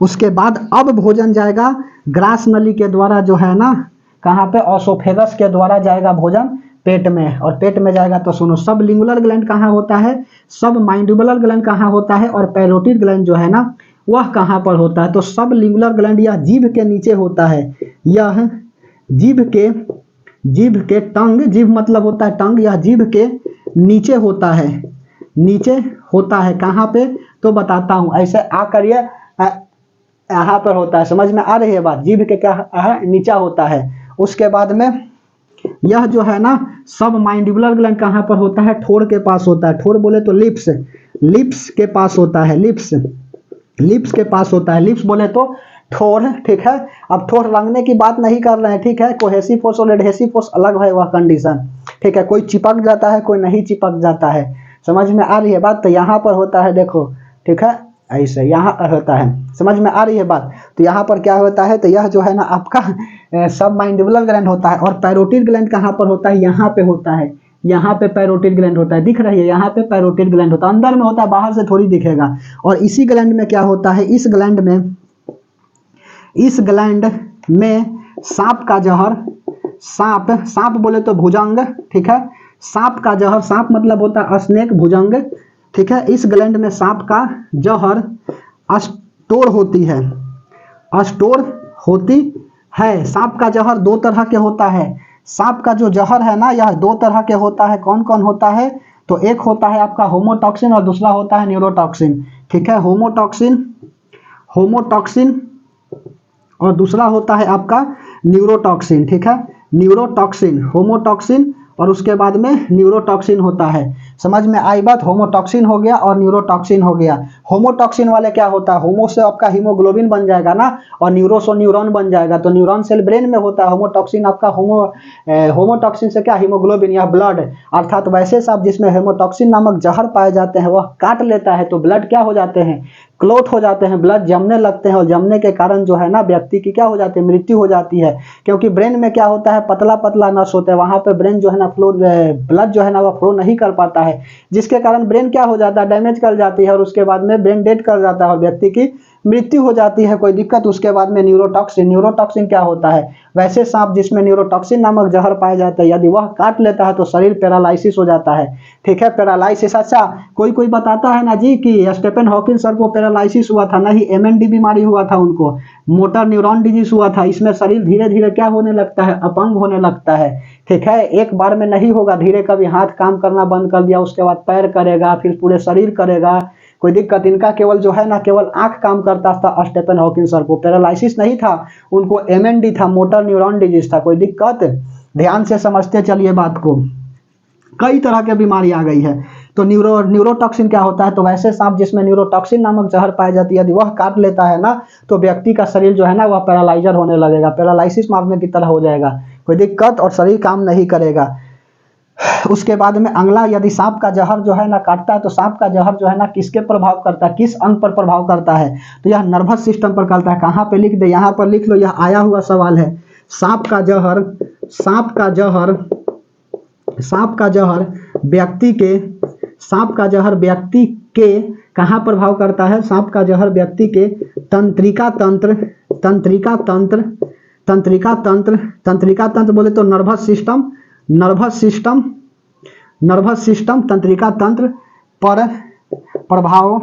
उसके बाद अब भोजन जाएगा ग्रास नली के द्वारा, जो है ना कहाँ पे, ओसोफेगस के द्वारा जाएगा भोजन पेट में, और पेट में जाएगा तो सुनो, सब लिंगुलर ग्लैंड कहाँ होता है, सब माइंडिबुलर ग्लैंड कहाँ होता है, और पैरोटिड ग्लैंड जो है ना वह कहाँ पर होता है, तो सब लिंगुलर ग्लैंड यह जीभ के नीचे होता है, यह जीभ के टंग, जीभ मतलब होता है टंग, यह जीभ के नीचे होता है, नीचे होता है, कहाँ पे, तो बताता हूँ, ऐसे आ करिए, यहाँ पर होता है, समझ में आ रही है बात, जीभ के क्या है, नीचा होता है। उसके बाद में यह जो है ना सब माइंडिबुलर ग्लैंड कहाँ पर होता है, ठोर के पास होता है, ठोर बोले तो लिप्स, लिप्स के पास होता है, लिप्स, लिप्स के पास होता है, लिप्स बोले तो ठोर, ठीक है। अब ठोर रंगने की बात नहीं कर रहे हैं, ठीक है, कोहेसिव फोर्स और एडहेसिव फोर्स अलग है वह कंडीशन, ठीक है, कोई चिपक जाता है, कोई नहीं चिपक जाता है, समझ में आ रही है बात। तो यहाँ पर होता है, देखो, ठीक है, ऐसे यहाँ होता है, समझ में आ रही है बात। तो यहाँ पर क्या होता है, तो यह जो है ना आपका सब माइंडिबुलर ग्लैंड होता है, और पैरोटिड ग्लैंड कहाँ पर होता है, यहाँ पे होता है, यहाँ पे पैरोटिड ग्लैंड होता है, दिख रही है, यहाँ पे पैरोटिड ग्लैंड होता है, अंदर में होता है, बाहर से थोड़ी दिखेगा। और इसी ग्लैंड में क्या होता है, इस ग्लैंड में सांप का जहर, सांप, सांप बोले तो भुजंग, ठीक है, सांप का जहर, सांप मतलब होता है स्नेक, भुजंग, ठीक है। इस ग्लैंड में सांप का जहर स्टोर होती है, स्टोर होती है। सांप का जहर दो तरह के होता है, सांप का जो जहर है ना यह दो तरह के होता है, कौन कौन होता है, तो एक होता है आपका होमोटॉक्सिन और दूसरा होता है न्यूरोटॉक्सिन, ठीक है, होमोटॉक्सिन, होमोटॉक्सिन और दूसरा होता है आपका न्यूरोटॉक्सिन, ठीक है, न्यूरोटॉक्सिन, होमोटॉक्सिन और उसके बाद में न्यूरोटॉक्सिन होता है, समझ में आई बात। होमोटॉक्सिन हो गया और न्यूरोटॉक्सिन हो गया। होमोटॉक्सिन वाले क्या होता है, होमो से आपका हीमोग्लोबिन बन जाएगा ना, और न्यूरो से न्यूरॉन बन जाएगा, तो न्यूरॉन सेल ब्रेन में होता है, होमोटॉक्सिन आपका होमोटॉक्सिन से क्या, हीमोग्लोबिन या ब्लड, अर्थात वैसे साहब जिसमें हेमोटॉक्सिन नामक जहर पाए जाते हैं वह काट लेता है तो ब्लड क्या हो जाते हैं, क्लोट हो जाते हैं, ब्लड जमने लगते हैं, और जमने के कारण जो है ना व्यक्ति की क्या हो जाती है, मृत्यु हो जाती है। क्योंकि ब्रेन में क्या होता है, पतला पतला नस होता है, वहां पे ब्रेन जो है ना फ्लो, ब्लड जो है ना वह फ्लो नहीं कर पाता है, जिसके कारण ब्रेन क्या हो जाता है, डैमेज कर जाती है, और उसके बाद में ब्रेन डेड कर जाता है और व्यक्ति की मृत्यु हो जाती है, कोई दिक्कत। उसके बाद में न्यूरोटॉक्सिन, न्यूरोटॉक्सिन क्या होता है, वैसे सांप जिसमें न्यूरोटॉक्सिन नामक जहर पाया जाता है, यदि वह काट लेता है तो शरीर पैरालाइसिस हो जाता है, ठीक है, पैरालाइसिस। अच्छा, कोई कोई बताता है ना जी कि स्टीफन हॉकिंग सर को पैरालाइसिस हुआ था, नहीं, एमएनडी बीमारी हुआ था उनको, मोटर न्यूरॉन डिजीज हुआ था। इसमें शरीर धीरे धीरे क्या होने लगता है, अपंग होने लगता है, ठीक है, एक बार में नहीं होगा, धीरे कभी हाथ काम करना बंद कर दिया, उसके बाद पैर करेगा, फिर पूरे शरीर करेगा, कोई दिक्कत। इनका केवल जो है ना, केवल आंख काम करता था स्टीफन हॉकिंग सर को, पैरालाइसिस नहीं था उनको, एमएनडी था, मोटर न्यूरॉन डिजीज था, कोई दिक्कत। ध्यान से समझते चलिए बात को, कई तरह की बीमारी आ गई है। तो न्यूरोटॉक्सिन क्या होता है, तो वैसे सांप जिसमें न्यूरोटॉक्सिन नामक जहर पाई जाती है, यदि वह काट लेता है ना, तो व्यक्ति का शरीर जो है ना वह पैरालाइजर होने लगेगा, पैरालाइसिस मारने की तरह हो जाएगा, कोई दिक्कत, और शरीर काम नहीं करेगा। उसके बाद में अगला, यदि सांप का जहर जो है ना काटता है, तो सांप का जहर जो है ना किसके प्रभाव करता है, किस अंग पर प्रभाव करता है, तो यह नर्वस सिस्टम पर करता है। कहाँ पे लिख दे, यहाँ पर लिख लो, यह आया हुआ सवाल है। सांप का जहर, सांप का जहर, सांप का जहर व्यक्ति के, सांप का जहर व्यक्ति के कहाँ प्रभाव करता है, सांप का जहर व्यक्ति के तंत्रिका तंत्र, तंत्रिका तंत्र, तंत्रिका तंत्र, तंत्रिका तंत्र बोले तो nervous system, nervous system, nervous system, तंत्रिका तंत्र पर प्रभाव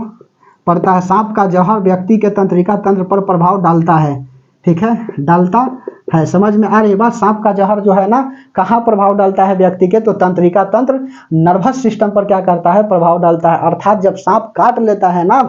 पड़ता है। सांप का जहर व्यक्ति के तंत्रिका तंत्र पर प्रभाव डालता है, ठीक है, डालता है। समझ में आ रही बात, सांप का जहर जो है ना कहाँ प्रभाव डालता है व्यक्ति के, तो तंत्रिका तंत्र, नर्वस सिस्टम पर क्या करता है, प्रभाव डालता है। अर्थात जब सांप काट लेता है ना,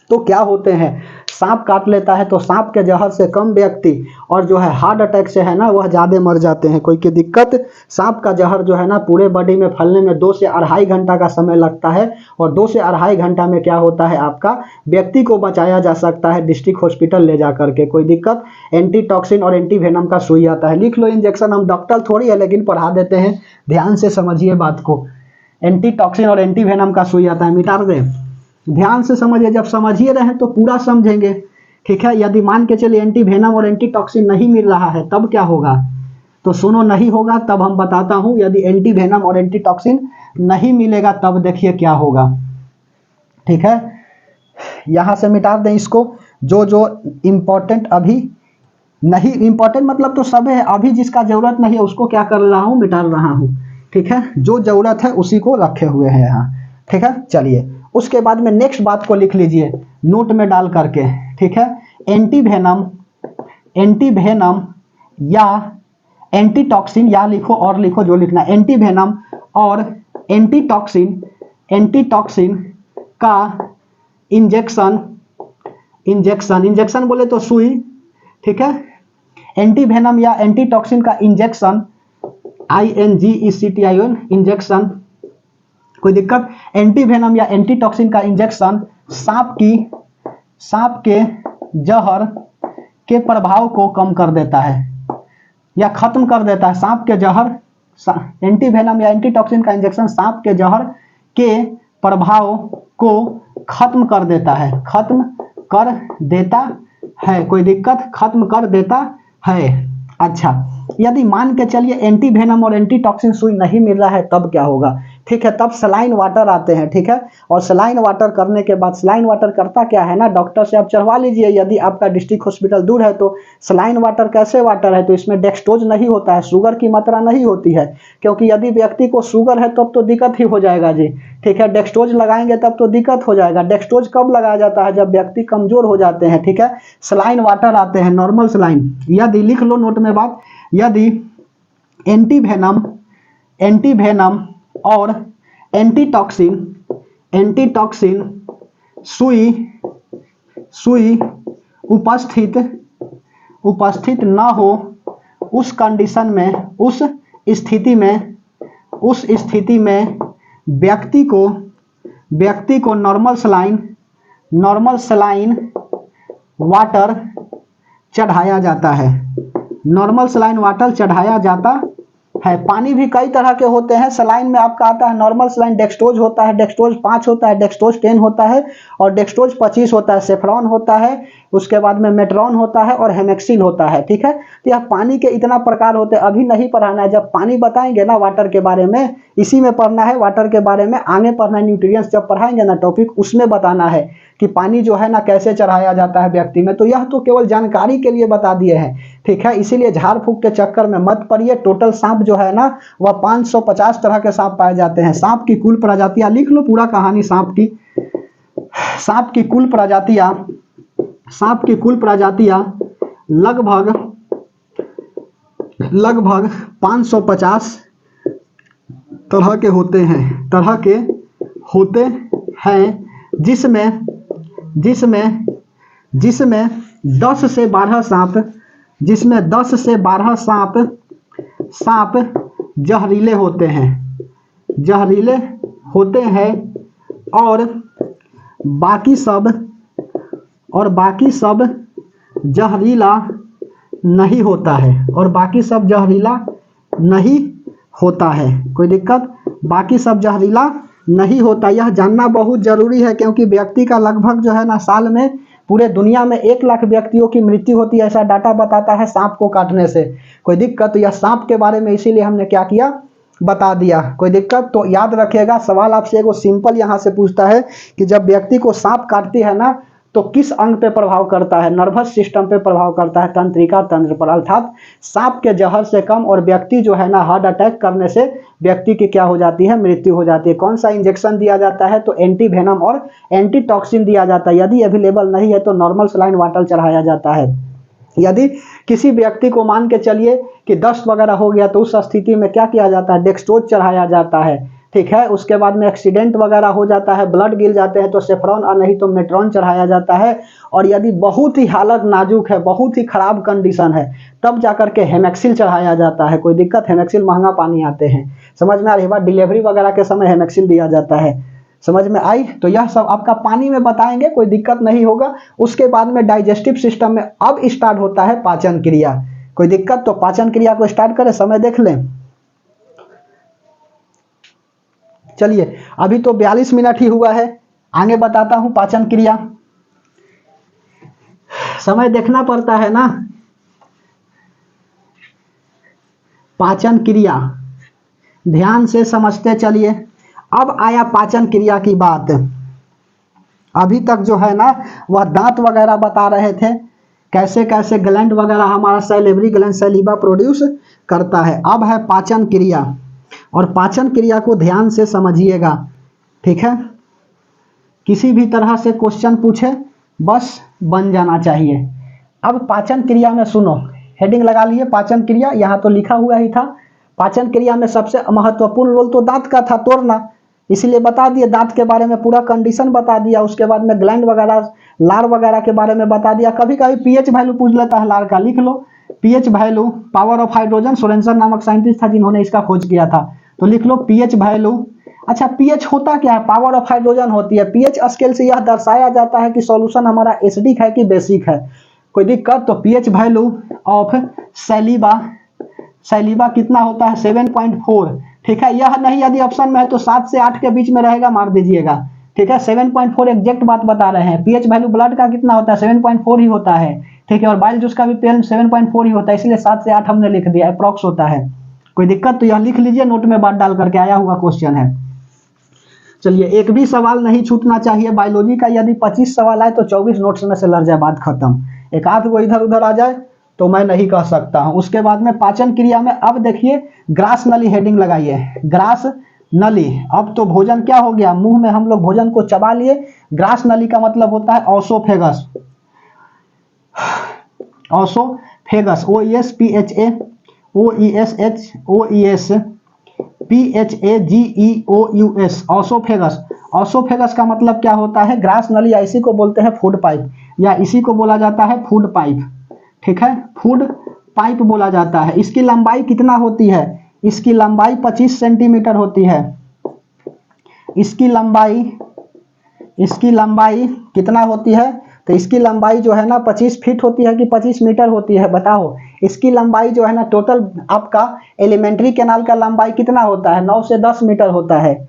तो क्या होते हैं, सांप काट लेता है तो सांप के जहर से कम व्यक्ति और जो है हार्ट अटैक से है ना वह ज़्यादा मर जाते हैं, कोई की दिक्कत। सांप का जहर जो है ना पूरे बॉडी में फैलने में 2 से 2.5 घंटा का समय लगता है, और 2 से 2.5 घंटा में क्या होता है, आपका व्यक्ति को बचाया जा सकता है डिस्ट्रिक्ट हॉस्पिटल ले जा करके, कोई दिक्कत। एंटीटॉक्सिन और एंटीवेनम का सुई आता है, लिख लो इंजेक्शन, हम डॉक्टर थोड़ी है लेकिन पढ़ा देते हैं, ध्यान से समझिए बात को। एंटीटॉक्सिन और एंटीवेनम का सुई आता है, मिटा दे, ध्यान से समझिए, जब समझिए रहे तो पूरा समझेंगे, ठीक है। यदि मान के चलिए एंटीवेनम और एंटीटॉक्सिन नहीं मिल रहा है तब क्या होगा, तो सुनो, नहीं होगा तब हम बताता हूं। यदि एंटीवेनम और एंटीटॉक्सिन नहीं मिलेगा तब देखिए क्या होगा, ठीक है। यहां से मिटा दें इसको, जो जो इम्पोर्टेंट अभी नहीं, इम्पोर्टेंट मतलब तो सब है, अभी जिसका जरूरत नहीं है उसको क्या कर रहा हूं, मिटा रहा हूं, ठीक है। जो जरूरत है उसी को रखे हुए हैं यहाँ, ठीक है। चलिए उसके बाद में नेक्स्ट बात को लिख लीजिए नोट में डाल करके, ठीक है। एंटीवेनम, एंटीवेनम या एंटीटॉक्सिन, या लिखो और लिखो जो लिखना, एंटीवेनम और एंटीटॉक्सिन, एंटीटॉक्सिन का इंजेक्शन, इंजेक्शन, इंजेक्शन बोले तो सुई, ठीक है। एंटीवेनम या एंटीटॉक्सिन का इंजेक्शन, INGECTION, इंजेक्शन, कोई दिक्कत। एंटीवेनम या एंटीटॉक्सिन का इंजेक्शन सांप के जहर के प्रभाव को कम कर देता है या खत्म कर देता है। सांप के जहर, एंटीवेनम या एंटीटॉक्सिन का इंजेक्शन सांप के जहर के प्रभाव को खत्म कर देता है, खत्म कर देता है, कोई दिक्कत, खत्म कर देता है। अच्छा, यदि मान के चलिए एंटीवेनम और एंटीटॉक्सिन सुई नहीं मिल रहा है तब क्या होगा, ठीक है। तब सलाइन वाटर आते हैं, ठीक है। और सलाइन वाटर करने के बाद, सलाइन वाटर करता क्या है ना, डॉक्टर से आप चढ़वा लीजिए, यदि आपका डिस्ट्रिक्ट हॉस्पिटल दूर है तो। सलाइन वाटर कैसे वाटर है, तो इसमें डेक्सट्रोज नहीं होता है, शुगर की मात्रा नहीं होती है, क्योंकि यदि व्यक्ति को शुगर है तब तो दिक्कत ही हो जाएगा जी, ठीक है। डेक्सट्रोज लगाएंगे तब तो दिक्कत हो जाएगा। डेक्सट्रोज कब लगाया जाता है, जब व्यक्ति कमजोर हो जाते हैं, ठीक है। सलाइन वाटर आते हैं, नॉर्मल सलाइन। यदि लिख लो नोट में बात, यदि एंटीवेनम, एंटीवेनम और एंटीटॉक्सिन, एंटीटॉक्सिन सुई उपस्थित न हो, उस कंडीशन में, उस स्थिति में व्यक्ति को नॉर्मल सलाइन वाटर चढ़ाया जाता है, नॉर्मल सलाइन वाटर चढ़ाया जाता है। पानी भी कई तरह के होते हैं, सलाइन में आपका आता है नॉर्मल सलाइन, डेक्सट्रोज होता है, डेक्सट्रोज 5 होता है, डेक्सट्रोज 10 होता है और डेक्सट्रोज 25 होता है, सेफ्रॉन होता है, उसके बाद में मेट्रॉन होता है और हेमेक्सिल होता है, ठीक है। तो यह पानी के इतना प्रकार होते हैं, अभी नहीं पढ़ाना है, जब पानी बताएंगे ना वाटर के बारे में, इसी में पढ़ना है वाटर के बारे में, आगे पढ़ना है न्यूट्रिएंट्स जब पढ़ाएंगे ना टॉपिक, उसमें बताना है कि पानी जो है ना कैसे चढ़ाया जाता है व्यक्ति में। तो यह तो केवल जानकारी के लिए बता दिए हैं, ठीक है, इसीलिए झाड़ फूक के चक्कर में मत पड़िए। टोटल सांप जो है ना वह 550 तरह के सांप पाए जाते हैं। सांप की कुल प्रजातियां, लिख लो पूरा कहानी सांप की। सांप की कुल प्रजातियां लगभग 550 तरह के होते हैं, जिसमें 10 से 12 सांप जहरीले होते हैं और बाकी सब जहरीला नहीं होता है। कोई दिक्कत? बाकी सब जहरीला नहीं होता। यह जानना बहुत जरूरी है क्योंकि व्यक्ति का लगभग जो है ना साल में पूरे दुनिया में 1 लाख व्यक्तियों की मृत्यु होती है, ऐसा डाटा बताता है सांप को काटने से। कोई दिक्कत? तो यह सांप के बारे में इसीलिए हमने क्या किया, बता दिया। कोई दिक्कत? तो याद रखिएगा, सवाल आपसे एगो सिंपल यहाँ से पूछता है कि जब व्यक्ति को सांप काटती है ना तो किस अंग पे प्रभाव करता है? नर्वस सिस्टम पे प्रभाव करता है, तंत्रिका तंत्र पर। अर्थात सांप के जहर से कम और व्यक्ति जो है ना हार्ट अटैक करने से व्यक्ति की क्या हो जाती है, मृत्यु हो जाती है। कौन सा इंजेक्शन दिया जाता है? तो एंटी वेनम और एंटी टॉक्सिन दिया जाता है। यदि अवेलेबल नहीं है तो नॉर्मल सलाइन वाटर चढ़ाया जाता है। यदि किसी व्यक्ति को मान के चलिए कि दस्त वगैरह हो गया तो उस स्थिति में क्या किया जाता है, डेक्सट्रोज चढ़ाया जाता है, ठीक है। उसके बाद में एक्सीडेंट वगैरह हो जाता है, ब्लड गिर जाते हैं तो सेफ्रॉन और नहीं तो मेट्रॉन चढ़ाया जाता है। और यदि बहुत ही हालत नाजुक है, बहुत ही खराब कंडीशन है, तब जाकर के हेमेक्सिल चढ़ाया जाता है। कोई दिक्कत? हेमेक्सिल महंगा पानी आते हैं, समझ में आ रही बात। डिलीवरी वगैरह के समय हेमेक्सिल दिया जाता है, समझ में आई। तो यह सब आपका पानी में बताएंगे, कोई दिक्कत नहीं होगा। उसके बाद में डाइजेस्टिव सिस्टम में अब स्टार्ट होता है पाचन क्रिया। कोई दिक्कत? तो पाचन क्रिया को स्टार्ट करें, समय देख लें। चलिए अभी तो 42 मिनट ही हुआ है, आगे बताता हूं पाचन क्रिया। समय देखना पड़ता है ना। पाचन क्रिया ध्यान से समझते चलिए। अब आया पाचन क्रिया की बात। अभी तक जो है ना वह दांत वगैरह बता रहे थे, कैसे कैसे ग्लैंड वगैरह हमारा सैलिवरी ग्लैंड सैलिवा प्रोड्यूस करता है। अब है पाचन क्रिया, और पाचन क्रिया को ध्यान से समझिएगा, ठीक है। किसी भी तरह से क्वेश्चन पूछे बस बन जाना चाहिए। अब पाचन क्रिया में सुनो, हेडिंग लगा लिए पाचन क्रिया, यहाँ तो लिखा हुआ ही था। पाचन क्रिया में सबसे महत्वपूर्ण रोल तो दांत का था, तोड़ना, इसीलिए बता दिए। दांत के बारे में पूरा कंडीशन बता दिया। उसके बाद में ग्लैंड वगैरह, लार वगैरह के बारे में बता दिया। कभी कभी पीएच वैल्यू पूछ लेता है लार का, लिख लो pH value. Power of hydrogen, Sorensen नामक साइंटिस्ट था जिन्होंने इसका खोज किया था, तो लिख लो पीएच वैल्यू। अच्छा, पीएच होता क्या है? पावर ऑफ हाइड्रोजन होती है। पीएच स्केल से यह दर्शाया जाता है कि सॉल्यूशन हमारा एसिडिक है कि बेसिक है। कोई दिक्कत? तो पीएच वैल्यू ऑफ सैलिवा कितना होता है? 7.4, ठीक है। यह नहीं यदि ऑप्शन में है तो 7 से 8 के बीच में रहेगा, मार दीजिएगा, ठीक है। 7.4 एग्जैक्ट बात बता रहे हैं। पीएच वैल्यू ब्लड का कितना होता है? 7.4 ही होता है, ठीक है। और बाइल जूस का भी पीएच 7.4 ही होता है, इसलिए 7 से 8 हमने लिख दिया, अप्रॉक्स होता है। कोई दिक्कत? तो यह लिख लीजिए, नोट में बात डाल करके, आया हुआ क्वेश्चन है। चलिए, एक भी सवाल नहीं छूटना चाहिए बायोलॉजी का। यदि 25 सवाल आए तो 24 नोट्स में से लड़ जाए, बात खत्म। एक आध वो इधर उधर आ जाए तो मैं नहीं कह सकता हूं। उसके बाद में पाचन क्रिया में अब देखिए, ग्रास नली हेडिंग लगाइए, ग्रास नली। अब तो भोजन क्या हो गया, मुंह में हम लोग भोजन को चबा लिए। ग्रास नली का मतलब होता है oesophagus, oesophagus, OESPHOES, oesophagus. Oesophagus का मतलब क्या होता है? ग्रास नली, या इसी को बोलते हैं फूड पाइप, या इसी को बोला जाता है फूड पाइप, ठीक है। फूड पाइप बोला जाता है। इसकी लंबाई कितना होती है? इसकी लंबाई 25 सेंटीमीटर होती है। इसकी लंबाई कितना होती है? तो इसकी लंबाई जो है ना 25 फीट होती है कि 25 मीटर होती है, बताओ। इसकी लंबाई जो है ना, टोटल आपका एलिमेंट्री कैनाल का लंबाई कितना होता है? 9 से 10 मीटर होता है।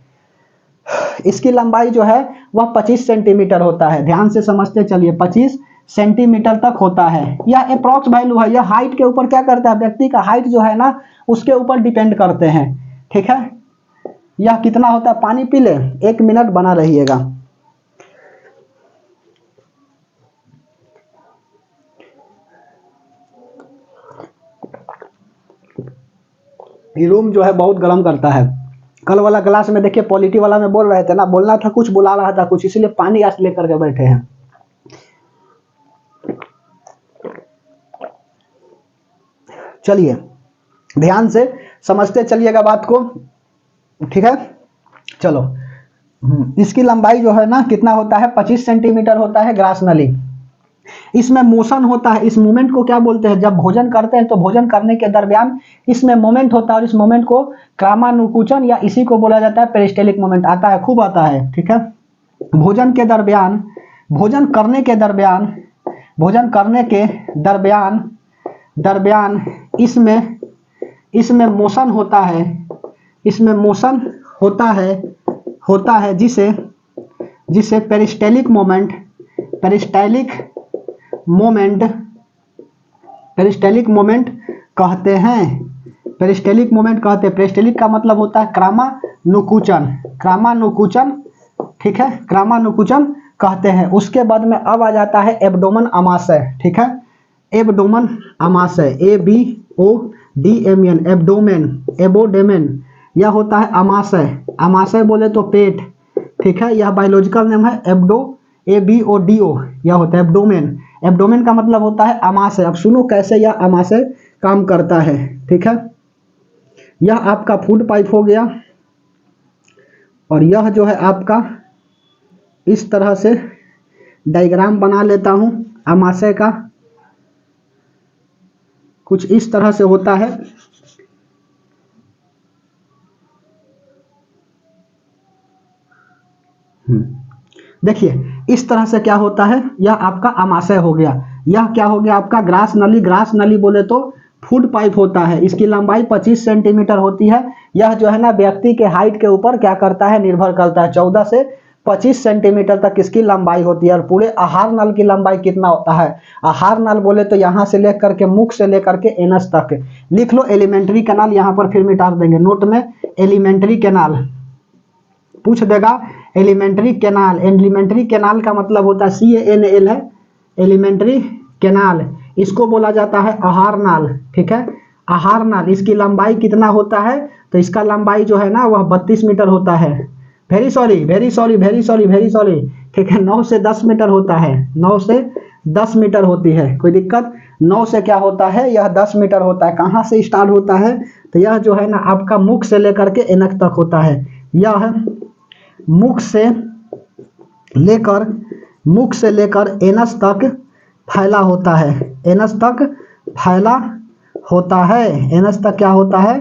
इसकी लंबाई जो है वह 25 सेंटीमीटर होता है। ध्यान से समझते चलिए, 25 सेंटीमीटर तक होता है। यह अप्रॉक्स वैल्यू है। यह हाइट के ऊपर क्या करता है? व्यक्ति का हाइट जो है ना उसके ऊपर डिपेंड करते हैं, ठीक है। यह कितना होता है, पानी पी ले, 1 मिनट बना रहिएगा। ये रूम जो है बहुत गर्म करता है। कल वाला क्लास में देखिए पॉलिटी वाला में बोल रहे थे ना, बोलना था कुछ, बुला रहा था कुछ, इसलिए पानी आज लेकर के बैठे हैं। चलिए ध्यान से समझते चलिएगा बात को, ठीक है। चलो इसकी लंबाई जो है ना कितना होता है, 25 सेंटीमीटर होता है ग्रास नली। इसमें मोशन होता है, इस मूवमेंट को क्या बोलते हैं, जब भोजन करते हैं तो भोजन करने के दरमियान इसमें मोमेंट होता है, और इस मोमेंट को क्रामानुकुचन या इसी को बोला जाता है पेरिस्टेलिक मोमेंट, आता है, खूब आता है, ठीक है। भोजन के दरमियान, भोजन करने के दरमियान, भोजन करने के दरमियान दरमियान इसमें मोशन होता है, इसमें मोशन होता है जिसे पेरिस्टेलिक मोमेंट कहते हैं। पेरिस्टेलिक मोमेंट कहते हैं। पेरिस्टेलिक का मतलब होता है क्रामानुकुचन, ठीक है, क्रामानुकुचन कहते हैं। उसके बाद में अब आ जाता है एब्डोमेन आमाशय, ठीक है, एब्डोमेन आमाशय, ABODMN, एबोडेमेन, यह होता है आमाशय। आमाशय बोले तो पेट, ठीक है, यह बायोलॉजिकल नेम है ABODO, यह होता है एब्डोमेन। एब्डोमेन का मतलब होता है आमाशय। अब सुनो कैसे यह आमाशय काम करता है, ठीक है। यह आपका फूड पाइप हो गया, और यह जो है आपका, इस तरह से डायग्राम बना लेता हूं आमाशय का, कुछ इस तरह से होता है। देखिए इस तरह से क्या होता है, यह आपका आमाशय हो गया। यह क्या हो गया आपका ग्रास नली। ग्रास नली बोले तो फूड पाइप होता है, इसकी लंबाई 25 सेंटीमीटर होती है। यह जो है ना व्यक्ति के हाइट के ऊपर क्या करता है, निर्भर करता है। 14 से 25 सेंटीमीटर तक इसकी लंबाई होती है। और पूरे आहार नल की लंबाई कितना होता है, आहार नल बोले तो यहाँ से लेकर के, मुख से लेकर के एनस तक। लिख लो एलिमेंट्री कैनाल, यहाँ पर फिर मिटा देंगे नोट में, एलिमेंट्री कैनाल पूछ देगा। एलिमेंट्री कैनाल, एलिमेंट्री कैनाल का मतलब होता है CANAL है, एलिमेंट्री कैनाल, इसको बोला जाता है आहार नाल, ठीक है। आहार नाल, इसकी लंबाई कितना होता है, तो इसका लंबाई जो है ना वह 32 मीटर होता है। वेरी सॉरी, ठीक है, 9 से 10 मीटर होता है, 9 से 10 मीटर होती है, कोई दिक्कत। 9 से क्या होता है, यह 10 मीटर होता है। कहाँ से स्टार्ट होता है, तो यह जो है ना आपका मुख से लेकर के एनक तक होता है। यह मुख से लेकर एनस तक फैला होता है, एनस तक फैला होता है, एनस तक क्या होता है,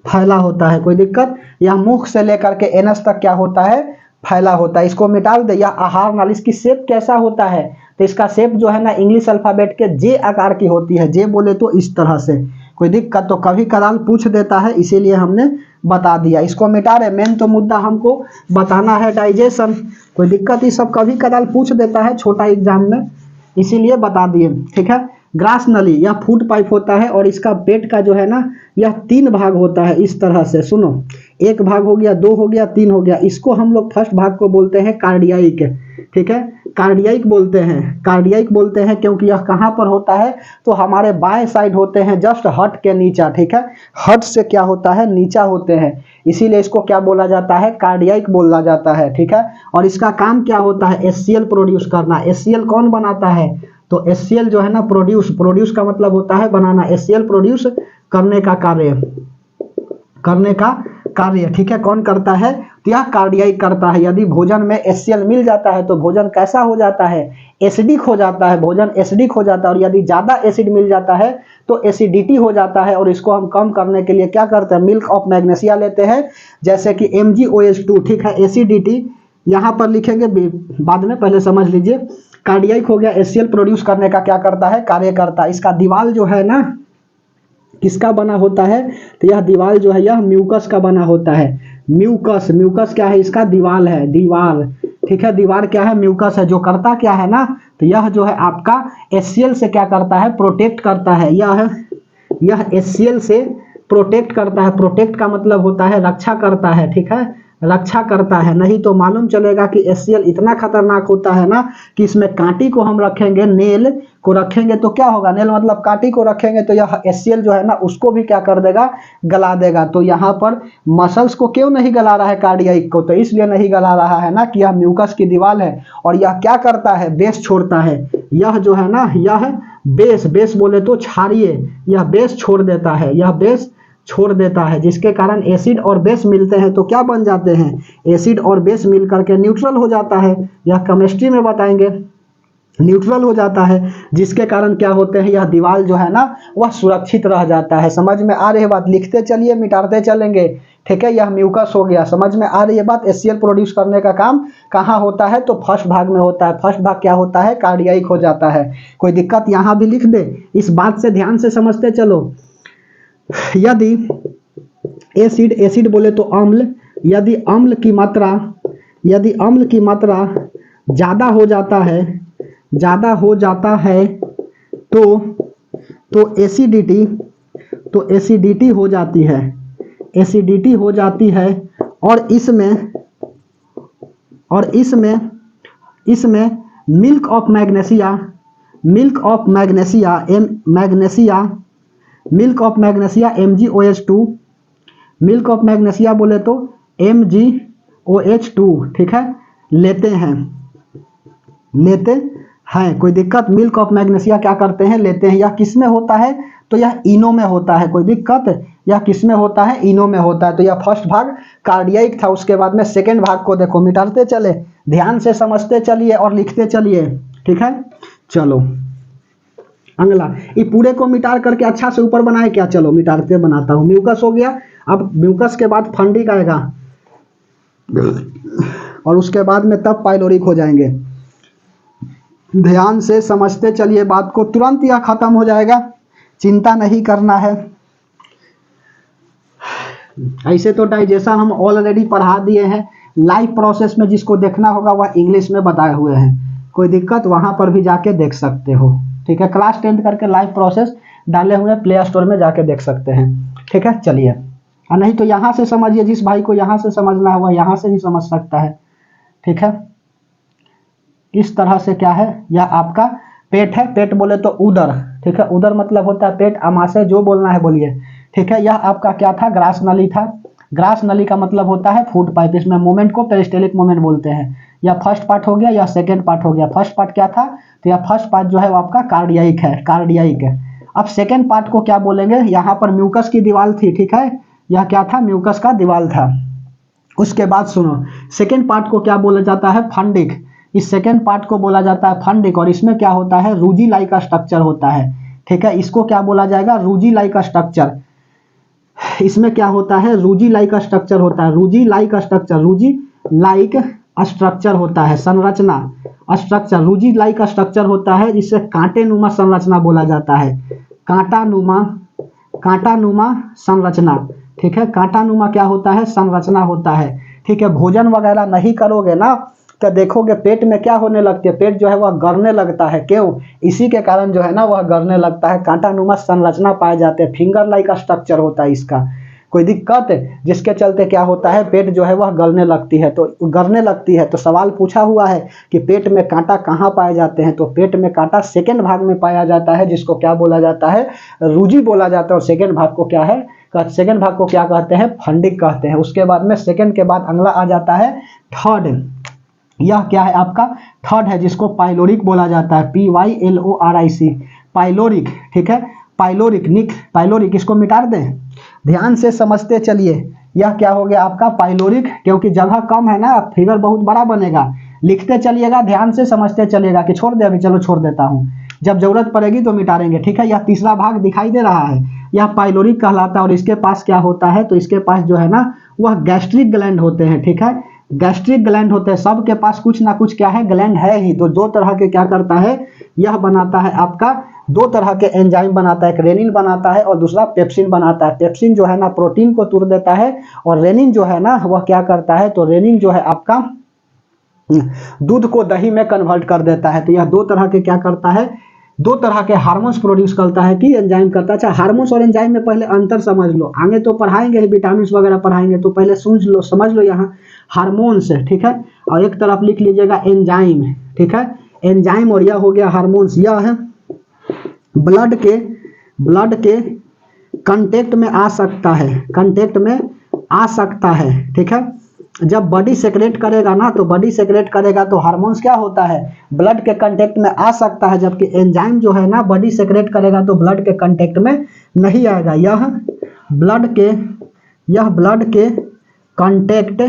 फैला होता है, कोई दिक्कत। यह मुख से लेकर के एनस तक क्या होता है, फैला होता है। इसको मिटा दे। यह आहार नाली, इसकी शेप कैसा होता है, तो इसका शेप जो है ना इंग्लिश अल्फाबेट के जे आकार की होती है। जे बोले तो इस तरह से, कोई दिक्कत। तो कभी कदाल पूछ देता है, इसीलिए हमने बता दिया। इसको मिटा रहे, मेन तो मुद्दा हमको बताना है डाइजेशन, कोई दिक्कत। ये सब कभी कदाल पूछ देता है छोटा एग्जाम में, इसीलिए बता दिए, ठीक है। ग्रास नली यह फूड पाइप होता है, और इसका पेट का जो है ना यह 3 भाग होता है, इस तरह से। सुनो, 1 भाग हो गया, 2 हो गया, 3 हो गया। इसको हम लोग फर्स्ट भाग को बोलते हैं कार्डियाइक, ठीक है, कार्डियाइक बोलते हैं क्योंकि यह कहाँ पर होता है, तो हमारे बाएं साइड होते हैं, जस्ट हर्ट के नीचा, ठीक है। हर्ट से क्या होता है, नीचा होते हैं, इसीलिए इसको क्या बोला जाता है, कार्डियाइक बोला जाता है, ठीक है। और इसका काम क्या होता है, HCl प्रोड्यूस करना। HCl कौन बनाता है, तो HCl जो है ना प्रोड्यूस का मतलब होता है बनाना। HCl प्रोड्यूस करने का कार्य, ठीक है, कौन करता है, तो यह कार्डियाइक करता है। यदि भोजन में HCl मिल जाता है तो भोजन कैसा हो जाता है, एसिडिक हो जाता है, भोजन एसिडिक हो जाता है। और यदि ज़्यादा एसिड मिल जाता है तो एसिडिटी हो जाता है, और इसको हम कम करने के लिए क्या करते हैं, मिल्क ऑफ मैग्नीशिया लेते हैं, जैसे कि MgOH2, ठीक है। एसिडिटी यहाँ पर लिखेंगे बाद में, पहले समझ लीजिए। कार्डियाइक हो गया, HCl प्रोड्यूस करने का क्या करता है, कार्य करता है। इसका दीवाल जो है ना किसका बना होता है, तो यह दीवाल जो है यह म्यूकस का बना होता है। म्यूकस क्या है, इसका दीवाल है, दीवाल, ठीक है। दीवार क्या है, म्यूकस है। जो करता क्या है ना, तो यह जो है आपका HCl से क्या करता है, प्रोटेक्ट करता है। यह HCl से प्रोटेक्ट करता है। प्रोटेक्ट का मतलब होता है रक्षा करता है, ठीक है, रक्षा करता है। नहीं तो मालूम चलेगा कि HCl इतना खतरनाक होता है ना कि इसमें कांटी को हम रखेंगे, नेल को रखेंगे तो क्या होगा, नेल मतलब कांटी को रखेंगे तो यह HCl जो है ना उसको भी क्या कर देगा, गला देगा। तो यहाँ पर मसल्स को क्यों नहीं गला रहा है कार्डियक को, तो इसलिए नहीं गला रहा है ना कि यह म्यूकस की दीवार है और यह क्या करता है, बेस छोड़ता है। यह जो है ना, यह बेस बोले तो क्षारीय, यह बेस छोड़ देता है, यह बेस छोड़ देता है, जिसके कारण एसिड और बेस मिलते हैं तो क्या बन जाते हैं, एसिड और बेस मिलकर के न्यूट्रल हो जाता है। यह केमिस्ट्री में बताएंगे, न्यूट्रल हो जाता है, जिसके कारण क्या होते हैं, यह दीवार जो है ना वह सुरक्षित रह जाता है। समझ में आ रही है बात, लिखते चलिए मिटाते चलेंगे, ठीक है। यह म्यूकस हो गया, समझ में आ रही है बात। HCl प्रोड्यूस करने का काम कहाँ होता है, तो फर्स्ट भाग में होता है। फर्स्ट भाग क्या होता है, कार्डियक हो जाता है। कोई दिक्कत यहाँ भी लिख दे, इस बात से ध्यान से समझते चलो। यदि एसिड बोले तो अम्ल, यदि अम्ल की मात्रा ज्यादा हो जाता है तो एसिडिटी हो जाती है, और इसमें milk of magnesia MgOH2, milk of magnesia बोले तो MgOH2, ठीक है, लेते हैं। कोई दिक्कत, मिल्क ऑफ मैग्नेशिया क्या करते हैं, लेते हैं। यह किस में होता है, तो यह इनो में होता है। कोई दिक्कत, यह किस में होता है, इनो में होता है। तो यह फर्स्ट भाग कार्डियक था। उसके बाद में सेकेंड भाग को देखो, मिटाते चले, ध्यान से समझते चलिए और लिखते चलिए, ठीक है। चलो अगला, ये पूरे को मिटा करके अच्छा से ऊपर बनाए क्या, चलो मिटाते बनाता हूं। म्यूकस हो गया, अब म्यूकस के बाद फंडिक आएगा और उसके बाद में तब पाइलोरिक हो जाएंगे। ध्यान से समझते चलिए बात को, तुरंत यह खत्म हो जाएगा, चिंता नहीं करना है। ऐसे तो डाइजेशन हम ऑलरेडी पढ़ा दिए हैं, लाइफ प्रोसेस में जिसको देखना होगा वह इंग्लिश में बताए हुए हैं। कोई दिक्कत, वहां पर भी जाके देख सकते हो, ठीक है। क्लास 10 करके लाइफ प्रोसेस डाले हुए प्ले स्टोर में जाके देख सकते हैं, ठीक है। चलिए, और नहीं तो यहाँ से समझिए, जिस भाई को यहाँ से समझना है वह यहाँ से भी समझ सकता है, ठीक है। इस तरह से क्या है, यह आपका पेट है। पेट बोले तो उदर, ठीक है, उदर मतलब होता है पेट। अमाशय जो बोलना है बोलिए, ठीक है। यह आपका क्या था, ग्रास नली था। ग्रास नली का मतलब होता है फूड पाइप। इसमें मूवमेंट को पेरिस्टेलिक मूवमेंट बोलते हैं। यह फर्स्ट पार्ट हो गया, यह सेकेंड पार्ट हो गया। फर्स्ट पार्ट क्या था, तो यह फर्स्ट पार्ट जो है वो आपका कार्डियक है। अब सेकेंड पार्ट को क्या बोलेंगे, यहाँ पर म्यूकस की दीवार थी, ठीक है। यह क्या था, म्यूकस का दीवार था। उसके बाद सुनो, सेकेंड पार्ट को क्या बोला जाता है, फंडिक। इस सेकेंड पार्ट को बोला जाता है फंडिक, और इसमें क्या होता है, रूजी लाइक स्ट्रक्चर होता है, ठीक है। इसको क्या बोला जाएगा, रूजी लाइक स्ट्रक्चर। इसमें क्या होता है, रूजी लाइक स्ट्रक्चर होता है। रूजी लाइक स्ट्रक्चर होता है, संरचना स्ट्रक्चर। रूजी लाइक स्ट्रक्चर होता है, जिसे कांटे नुमा संरचना बोला जाता है। कांटा नुमा संरचना, ठीक है। कांटा नुमा क्या होता है, संरचना होता है, ठीक है। भोजन वगैरह नहीं करोगे ना तो देखोगे पेट में क्या होने लगती है, पेट जो है वह गड़ने लगता है। क्यों, इसी के कारण जो है ना वह गड़ने लगता है। कांटा नुमा संरचना पाए जाते हैं, फिंगर लाइक स्ट्रक्चर होता है इसका। कोई दिक्कत, जिसके चलते क्या होता है, पेट जो है वह गलने लगती है। तो सवाल पूछा हुआ है कि पेट में कांटा कहाँ पाए जाते हैं, तो पेट में कांटा सेकेंड भाग में पाया जाता है, जिसको क्या बोला जाता है, रूजी बोला जाता है। और सेकेंड भाग को क्या है, सेकेंड भाग को क्या कहते हैं, फंडिक कहते हैं। उसके बाद में सेकेंड के बाद अगला आ जाता है थर्ड। यह क्या है आपका, थर्ड है, जिसको पाइलोरिक बोला जाता है, PYLORIC, पाइलोरिक, ठीक है। पाइलोरिक, इसको मिटा दें, ध्यान से समझते चलिए। यह क्या हो गया आपका पाइलोरिक, क्योंकि जगह कम है ना, फिगर बहुत बड़ा बनेगा। लिखते चलिएगा, ध्यान से समझते चलिएगा। कि छोड़ दे अभी, चलो छोड़ देता हूँ, जब जरूरत पड़ेगी तो मिटाएंगे, ठीक है। यह तीसरा भाग दिखाई दे रहा है, यह पाइलोरिक कहलाता है। और इसके पास क्या होता है, तो इसके पास जो है ना वह गैस्ट्रिक ग्लैंड होते हैं, ठीक है। गैस्ट्रिक ग्लैंड होते हैं, सबके पास कुछ ना कुछ क्या है, ग्लैंड है ही। तो दो तरह के क्या करता है, यह बनाता है आपका, दो तरह के एंजाइम बनाता है। एक रेनिन बनाता है और दूसरा पेप्सिन बनाता है। पेप्सिन जो है ना प्रोटीन को तोड़ देता है, और रेनिन जो है ना वह क्या करता है, तो रेनिन जो है आपका दूध को दही में कन्वर्ट कर देता है। तो यह दो तरह के क्या करता है, दो तरह के हार्मोन्स प्रोड्यूस करता है कि एंजाइम करता है। अच्छा, हार्मोन्स और एंजाइम में पहले अंतर समझ लो, आगे तो पढ़ाएंगे विटामिन वगैरह पढ़ाएंगे, तो पहले समझ लो यहाँ हार्मोन्स है, ठीक है, और एक तरफ लिख लीजिएगा एंजाइम, ठीक है, एंजाइम, और यह हो गया हार्मोन्स। यह है ब्लड के कांटेक्ट में आ सकता है, कांटेक्ट में आ सकता है, ठीक है। जब बॉडी सेक्रेट करेगा ना, तो बॉडी सेक्रेट करेगा तो हार्मोन्स क्या होता है, ब्लड के कांटेक्ट में आ सकता है, जबकि एंजाइम जो है ना बॉडी सेक्रेट करेगा तो ब्लड के कांटेक्ट में नहीं आएगा। यह ब्लड के कांटेक्ट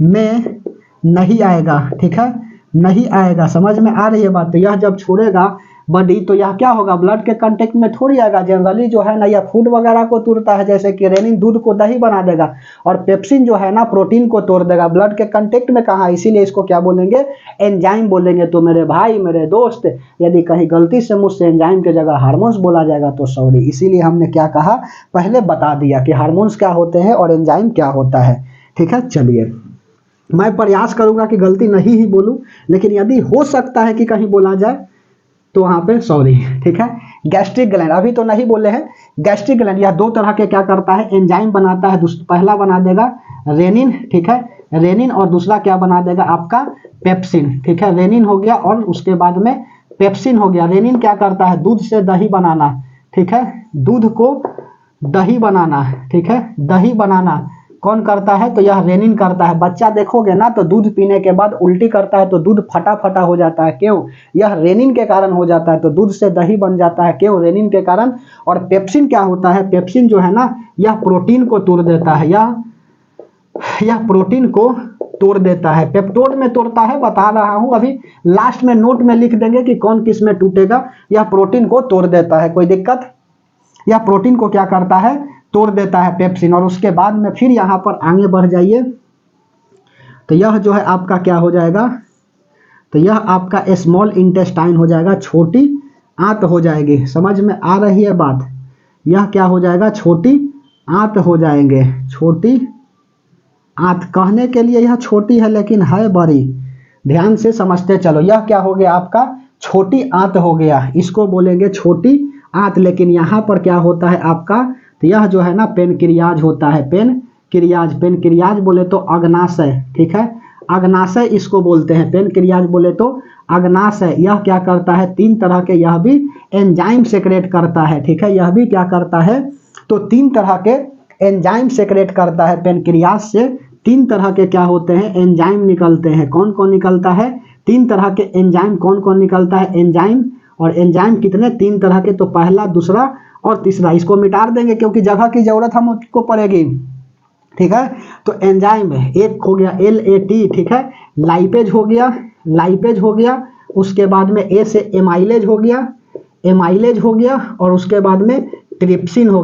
में नहीं आएगा, ठीक है, नहीं आएगा। समझ में आ रही है बात? तो यह जब छोड़ेगा बॉडी तो यह क्या होगा, ब्लड के कांटेक्ट में थोड़ी आएगा। जनरली जो है ना यह फूड वगैरह को तोड़ता है, जैसे कि रेनिन दूध को दही बना देगा, और पेप्सिन जो है ना प्रोटीन को तोड़ देगा। ब्लड के कांटेक्ट में कहाँ, इसीलिए इसको क्या बोलेंगे, एंजाइम बोलेंगे। तो मेरे भाई मेरे दोस्त, यदि कहीं गलती से मुझसे एंजाइम की जगह हार्मोन्स बोला जाएगा तो सॉरी, इसीलिए हमने क्या कहा, पहले बता दिया कि हार्मोन्स क्या होते हैं और एंजाइम क्या होता है, ठीक है। चलिए, मैं प्रयास करूंगा कि गलती नहीं ही बोलूं, लेकिन यदि हो सकता है कि कहीं बोला जाए तो वहां पे सॉरी, ठीक है। गैस्ट्रिक ग्लैंड अभी तो नहीं बोले हैं। गैस्ट्रिक ग्लैंड यह दो तरह के क्या करता है, एंजाइम बनाता है। पहला बना देगा रेनिन, ठीक है, रेनिन, और दूसरा क्या बना देगा आपका पेप्सिन, ठीक है। रेनिन हो गया और उसके बाद में पेप्सिन हो गया। रेनिन क्या करता है, दूध से दही बनाना, ठीक है, दूध को दही बनाना, ठीक है, दही बनाना कौन करता है, तो यह रेनिन करता है। बच्चा देखोगे ना तो दूध पीने के बाद उल्टी करता है तो दूध फटा फटा हो जाता है, क्यों, यह रेनिन के कारण हो जाता है। तो दूध से दही बन जाता है, क्यों, रेनिन के कारण। और पेप्सिन क्या होता है, पेप्सिन जो है ना यह प्रोटीन को तोड़ देता है, यह प्रोटीन को तोड़ देता है, पेप्टोड में तोड़ता है, बता रहा हूं अभी, लास्ट में नोट में लिख देंगे कि कौन किस में टूटेगा। यह प्रोटीन को तोड़ देता है, कोई दिक्कत, यह प्रोटीन को क्या करता है, तोड़ देता है पेप्सिन। और उसके बाद में फिर यहाँ पर आगे बढ़ जाइए, तो यह जो है आपका क्या हो जाएगा, तो यह आपका स्मॉल इंटेस्टाइन हो जाएगा, छोटी आंत हो जाएगी। समझ में आ रही है बात? यह क्या हो जाएगा, छोटी आंत हो जाएंगे, छोटी आंत। कहने के लिए यह छोटी है लेकिन है बड़ी, ध्यान से समझते चलो। यह क्या हो गया आपका, छोटी आंत हो गया, इसको बोलेंगे छोटी आंत। लेकिन यहाँ पर क्या होता है आपका, तो यह जो है ना पेनक्रियाज होता है, पेनक्रियाज बोले तो अग्नाशय, ठीक है, अग्नाशय इसको बोलते हैं, पेनक्रियाज बोले तो अग्नाशय। यह क्या करता है, तीन तरह के, यह भी एंजाइम सेक्रेट करता है, ठीक है, यह भी क्या करता है, तो तीन तरह के एंजाइम सेक्रेट करता है। पेनक्रियाज से तीन तरह के क्या होते हैं, एंजाइम निकलते हैं। कौन कौन निकलता है, तीन तरह के एंजाइम कौन कौन निकलता है, एंजाइम, और एंजाइम कितने, तीन तरह के, तो पहला, दूसरा और तीसरा। इसको मिटा देंगे क्योंकि जगह की जरूरत हमको पड़ेगी, ठीक है। तो एंजाइम एक हो गया LAT, ठीक है, लाइपेज हो गया, उसके बाद में ए से एमाइलेज हो गया, और उसके बाद में ट्रिप्सिन हो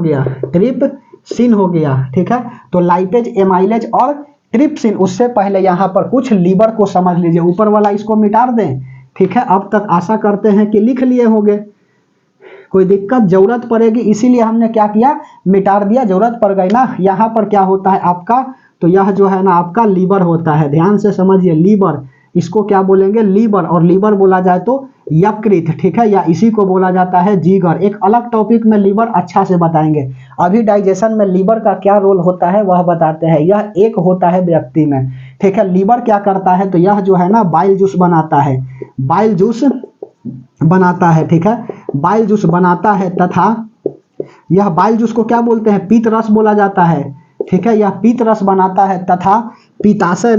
गया, ठीक है। तो लाइपेज, एमाइलेज और ट्रिप्सिन। उससे पहले यहाँ पर कुछ लीवर को समझ लीजिए, ऊपर वाला इसको मिटा दें, ठीक है। अब तक आशा करते हैं कि लिख लिए होंगे, कोई दिक्कत जरूरत पड़ेगी इसीलिए हमने क्या किया, मिटा दिया, जरूरत पड़ गई ना। यहाँ पर क्या होता है आपका, तो यह जो है ना आपका लीवर होता है, ध्यान से समझिए, लीवर, इसको क्या बोलेंगे, लीवर। और लीवर बोला जाए तो यकृत, ठीक है, या इसी को बोला जाता है जिगर। एक अलग टॉपिक में लीवर अच्छा से बताएंगे, अभी डाइजेशन में लीवर का क्या रोल होता है वह बताते हैं। यह एक होता है व्यक्ति में, ठीक है। लीवर क्या करता है, तो यह जो है ना बाइल जूस बनाता है, ठीक है, बाइल जूस बनाता है। तथा यह बाइल जूस को क्या बोलते हैं, पीत रस बोला जाता है, ठीक है, यह पीत रस बनाता है। तथा पित्ताशय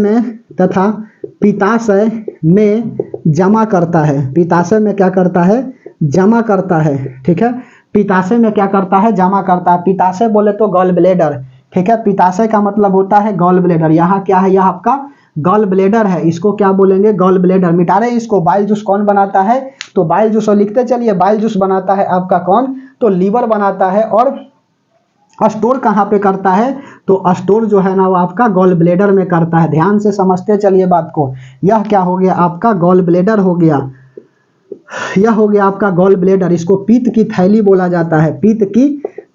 में जमा करता है, पित्ताशय में क्या करता है, जमा करता है, ठीक है, पित्ताशय में क्या करता है, जमा करता है। पित्ताशय बोले तो गॉल ब्लेडर, ठीक है, पित्ताशय का मतलब होता है गॉल ब्लेडर। यहाँ क्या है, यह आपका गॉल ब्लेडर है, इसको क्या बोलेंगे, गॉल ब्लेडर। मिटा रहे हैं इसको। बाइल जूस कौन बनाता है, तो बाइल जूस, और लिखते चलिए, बाइल जूस बनाता है आपका कौन, तो लीवर बनाता है। और स्टोर कहाँ पे करता है, तो स्टोर जो है ना वो आपका गॉल ब्लेडर में करता है। ध्यान से समझते चलिए बात को। यह क्या हो गया आपका, गॉल ब्लेडर हो गया, यह हो गया आपका गॉल ब्लेडर। इसको पीत की थैली बोला जाता है, पीत की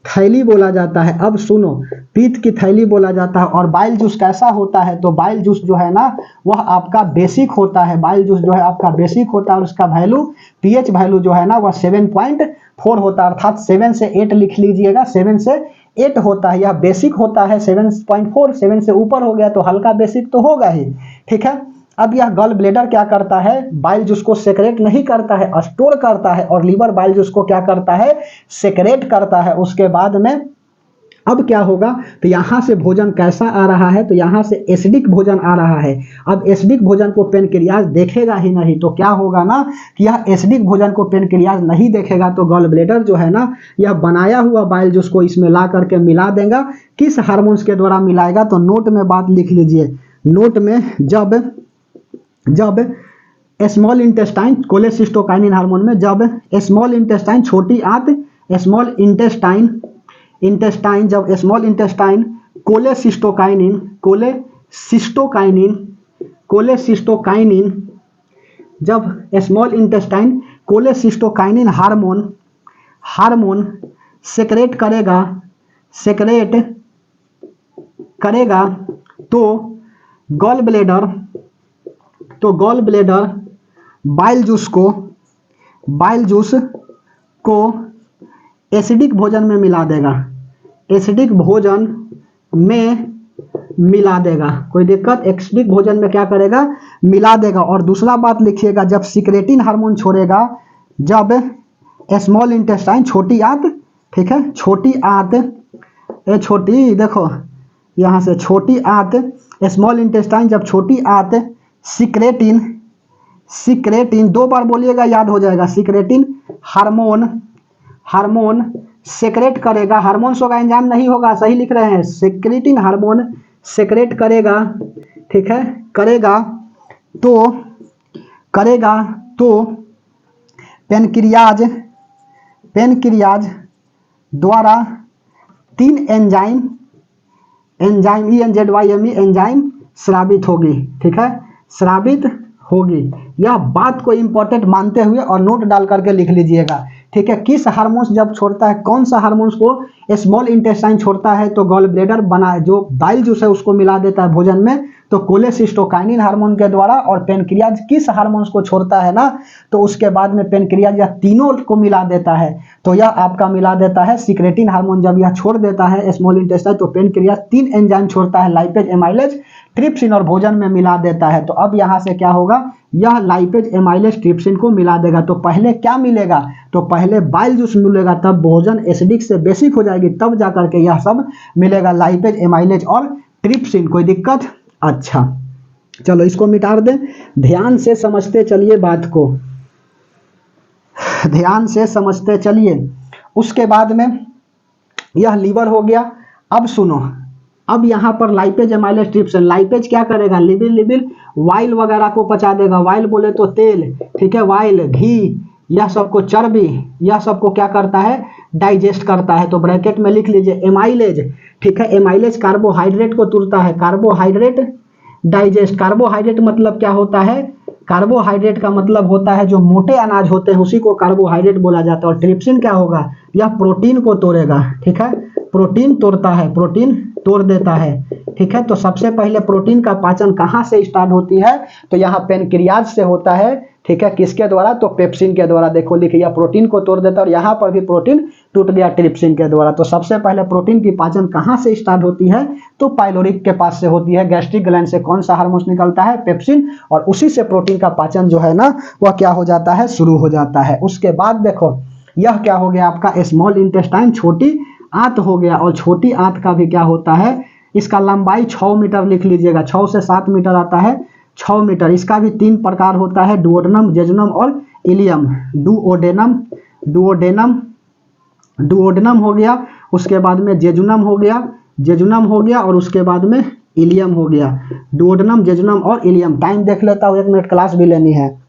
थैली बोला जाता है। अब सुनो, पित्त की थैली बोला जाता है। और बाइल जूस कैसा होता है, तो बाइल जूस जो है ना वह आपका बेसिक होता है। बाइल जूस जो है आपका बेसिक होता है और उसका वैल्यू पीएच वैल्यू जो है ना वह 7.4 होता है, अर्थात 7 से 8 लिख लीजिएगा, 7 से 8 होता है। यह बेसिक होता है 7.4, 7 से ऊपर हो गया तो हल्का बेसिक तो होगा ही, ठीक है। अब यह गॉल ब्लेडर क्या करता है, बाइल जूस को सेक्रेट नहीं करता है, स्टोर करता है। और लीवर बाइल जूस को क्या करता है, सेक्रेट करता है। उसके बाद में अब क्या होगा, तो यहां से भोजन कैसा आ रहा है, तो यहां से एसिडिक भोजन आ रहा है। अब एसिडिक भोजन को पेनक्रियाज देखेगा ही नहीं, तो क्या होगा ना कि यह एसिडिक भोजन को पेनक्रियाज नहीं देखेगा, तो गॉल ब्लेडर जो है ना यह बनाया हुआ बाइल जूस को इसमें ला करके मिला देगा। किस हार्मोन्स के द्वारा मिलाएगा, तो नोट में बात लिख लीजिए। नोट में जब स्मॉल इंटेस्टाइन कोलेसिस्टोकाइनिन हार्मोन में, जब स्मॉल इंटेस्टाइन छोटी आंत, स्मॉल इंटेस्टाइन जब स्मॉल इंटेस्टाइन कोलेसिस्टोकाइनिन जब small intestine cholecystokinin hormone secret करेगा तो गॉल ब्लेडर बाइल जूस को एसिडिक भोजन में मिला देगा, एसिडिक भोजन में मिला देगा। कोई दिक्कत, एसिडिक भोजन में क्या करेगा, मिला देगा। और दूसरा बात लिखिएगा, जब सिक्रेटिन हार्मोन छोड़ेगा, जब स्मॉल इंटेस्टाइन छोटी आंत, ठीक है, छोटी आंत, छोटी देखो यहाँ से छोटी आंत, स्मॉल इंटेस्टाइन जब छोटी आंत सिक्रेटिन 2 बार बोलिएगा याद हो जाएगा, सिक्रेटिन हार्मोन सेक्रेट करेगा, हार्मोन्स होगा एंजाइम नहीं होगा, सही लिख रहे हैं, सिक्रेटिन हार्मोन सेक्रेट करेगा, ठीक है, करेगा तो पेनक्रियाज द्वारा 3 एंजाइम एंजाइम स्रावित होगी, ठीक है, स्रावित होगी। यह बात को इंपॉर्टेंट मानते हुए और नोट डाल करके लिख लीजिएगा, ठीक है। किस हार्मोन्स जब छोड़ता है, कौन सा हार्मोन्स को स्मॉल इंटेस्टाइन छोड़ता है, तो गॉल ब्लेडर बना जो बाइल जूस है उसको मिला देता है भोजन में, तो कोलेसिस्टोकाइनिन हार्मोन के द्वारा। और पेनक्रियाज किस हार्मोन्स को छोड़ता है ना, तो उसके बाद में पेनक्रियाज यह तीनों को मिला देता है, तो यह आपका मिला देता है सिक्रेटिन हार्मोन। जब यह छोड़ देता है स्मॉल इंटेस्टाइन, तो पेनक्रियाज 3 एंजाइम छोड़ता है, लाइपेज, एमाइलेज, ट्रिप्सिन, और भोजन में मिला देता है। तो अब यहाँ से क्या होगा, यह लाइपेज, एमाइलेज, ट्रिप्सिन को मिला देगा। तो पहले क्या मिलेगा, तो पहले बाइल जूस मिलेगा, तब भोजन एसिडिक से बेसिक हो जाएगी, तब जाकर के यह सब मिलेगा, लाइपेज, एमाइलेज और ट्रिप्सिन। कोई दिक्कत, अच्छा चलो इसको मिटा दें। ध्यान से समझते चलिए बात को, ध्यान से समझते चलिए। उसके बाद में यह लीवर हो गया। अब सुनो, अब यहाँ पर लाइपेज, एमाइलेज, ट्रिप्सिन, लाइपेज क्या करेगा, लिबिल वाइल वगैरह को पचा देगा। वाइल बोले तो तेल, ठीक है, वाइल, घी, यह सबको, चर्बी, यह सबको क्या करता है, डाइजेस्ट करता है। तो ब्रैकेट में लिख लीजिए एमाइलेज, ठीक है, एमाइलेज कार्बोहाइड्रेट को तुरता है, कार्बोहाइड्रेट डाइजेस्ट। कार्बोहाइड्रेट मतलब क्या होता है, कार्बोहाइड्रेट का मतलब होता है जो मोटे अनाज होते हैं उसी को कार्बोहाइड्रेट बोला जाता है। और ट्रिप्सिन क्या होगा, यह प्रोटीन को तोड़ेगा, ठीक है, प्रोटीन तोड़ता है, प्रोटीन तोड़ देता है, ठीक है। तो सबसे पहले प्रोटीन का पाचन कहाँ से स्टार्ट होती है, तो यहाँ पेनक्रियाज से होता है, ठीक है, किसके द्वारा, तो पेप्सिन के द्वारा। देखो लिखिए, प्रोटीन को तोड़ देता है, और यहाँ पर भी प्रोटीन टूट गया ट्रिप्सिन के द्वारा। तो सबसे पहले प्रोटीन की पाचन कहाँ से स्टार्ट होती है, तो पाइलोरिक के पास से होती है। गैस्ट्रिक ग्लैंड से कौन सा हार्मोन निकलता है, पेप्सिन, और उसी से प्रोटीन का पाचन जो है ना वह क्या हो जाता है, शुरू हो जाता है। उसके बाद देखो यह क्या हो गया आपका, स्मॉल इंटेस्टाइन, छोटी आंत हो गया। और छोटी आंत का भी क्या होता है, इसका लंबाई 6 मीटर लिख लीजिएगा, 6 से 7 मीटर आता है, 6 मीटर। इसका भी 3 प्रकार होता है, डुओडेनम, जेजुनम और इलियम। डुओडेनम हो गया, उसके बाद में जेजुनम हो गया और उसके बाद में इलियम हो गया। डुओडेनम, जेजुनम और इलियम। टाइम देख लेता हूँ, 1 मिनट क्लास भी लेनी है।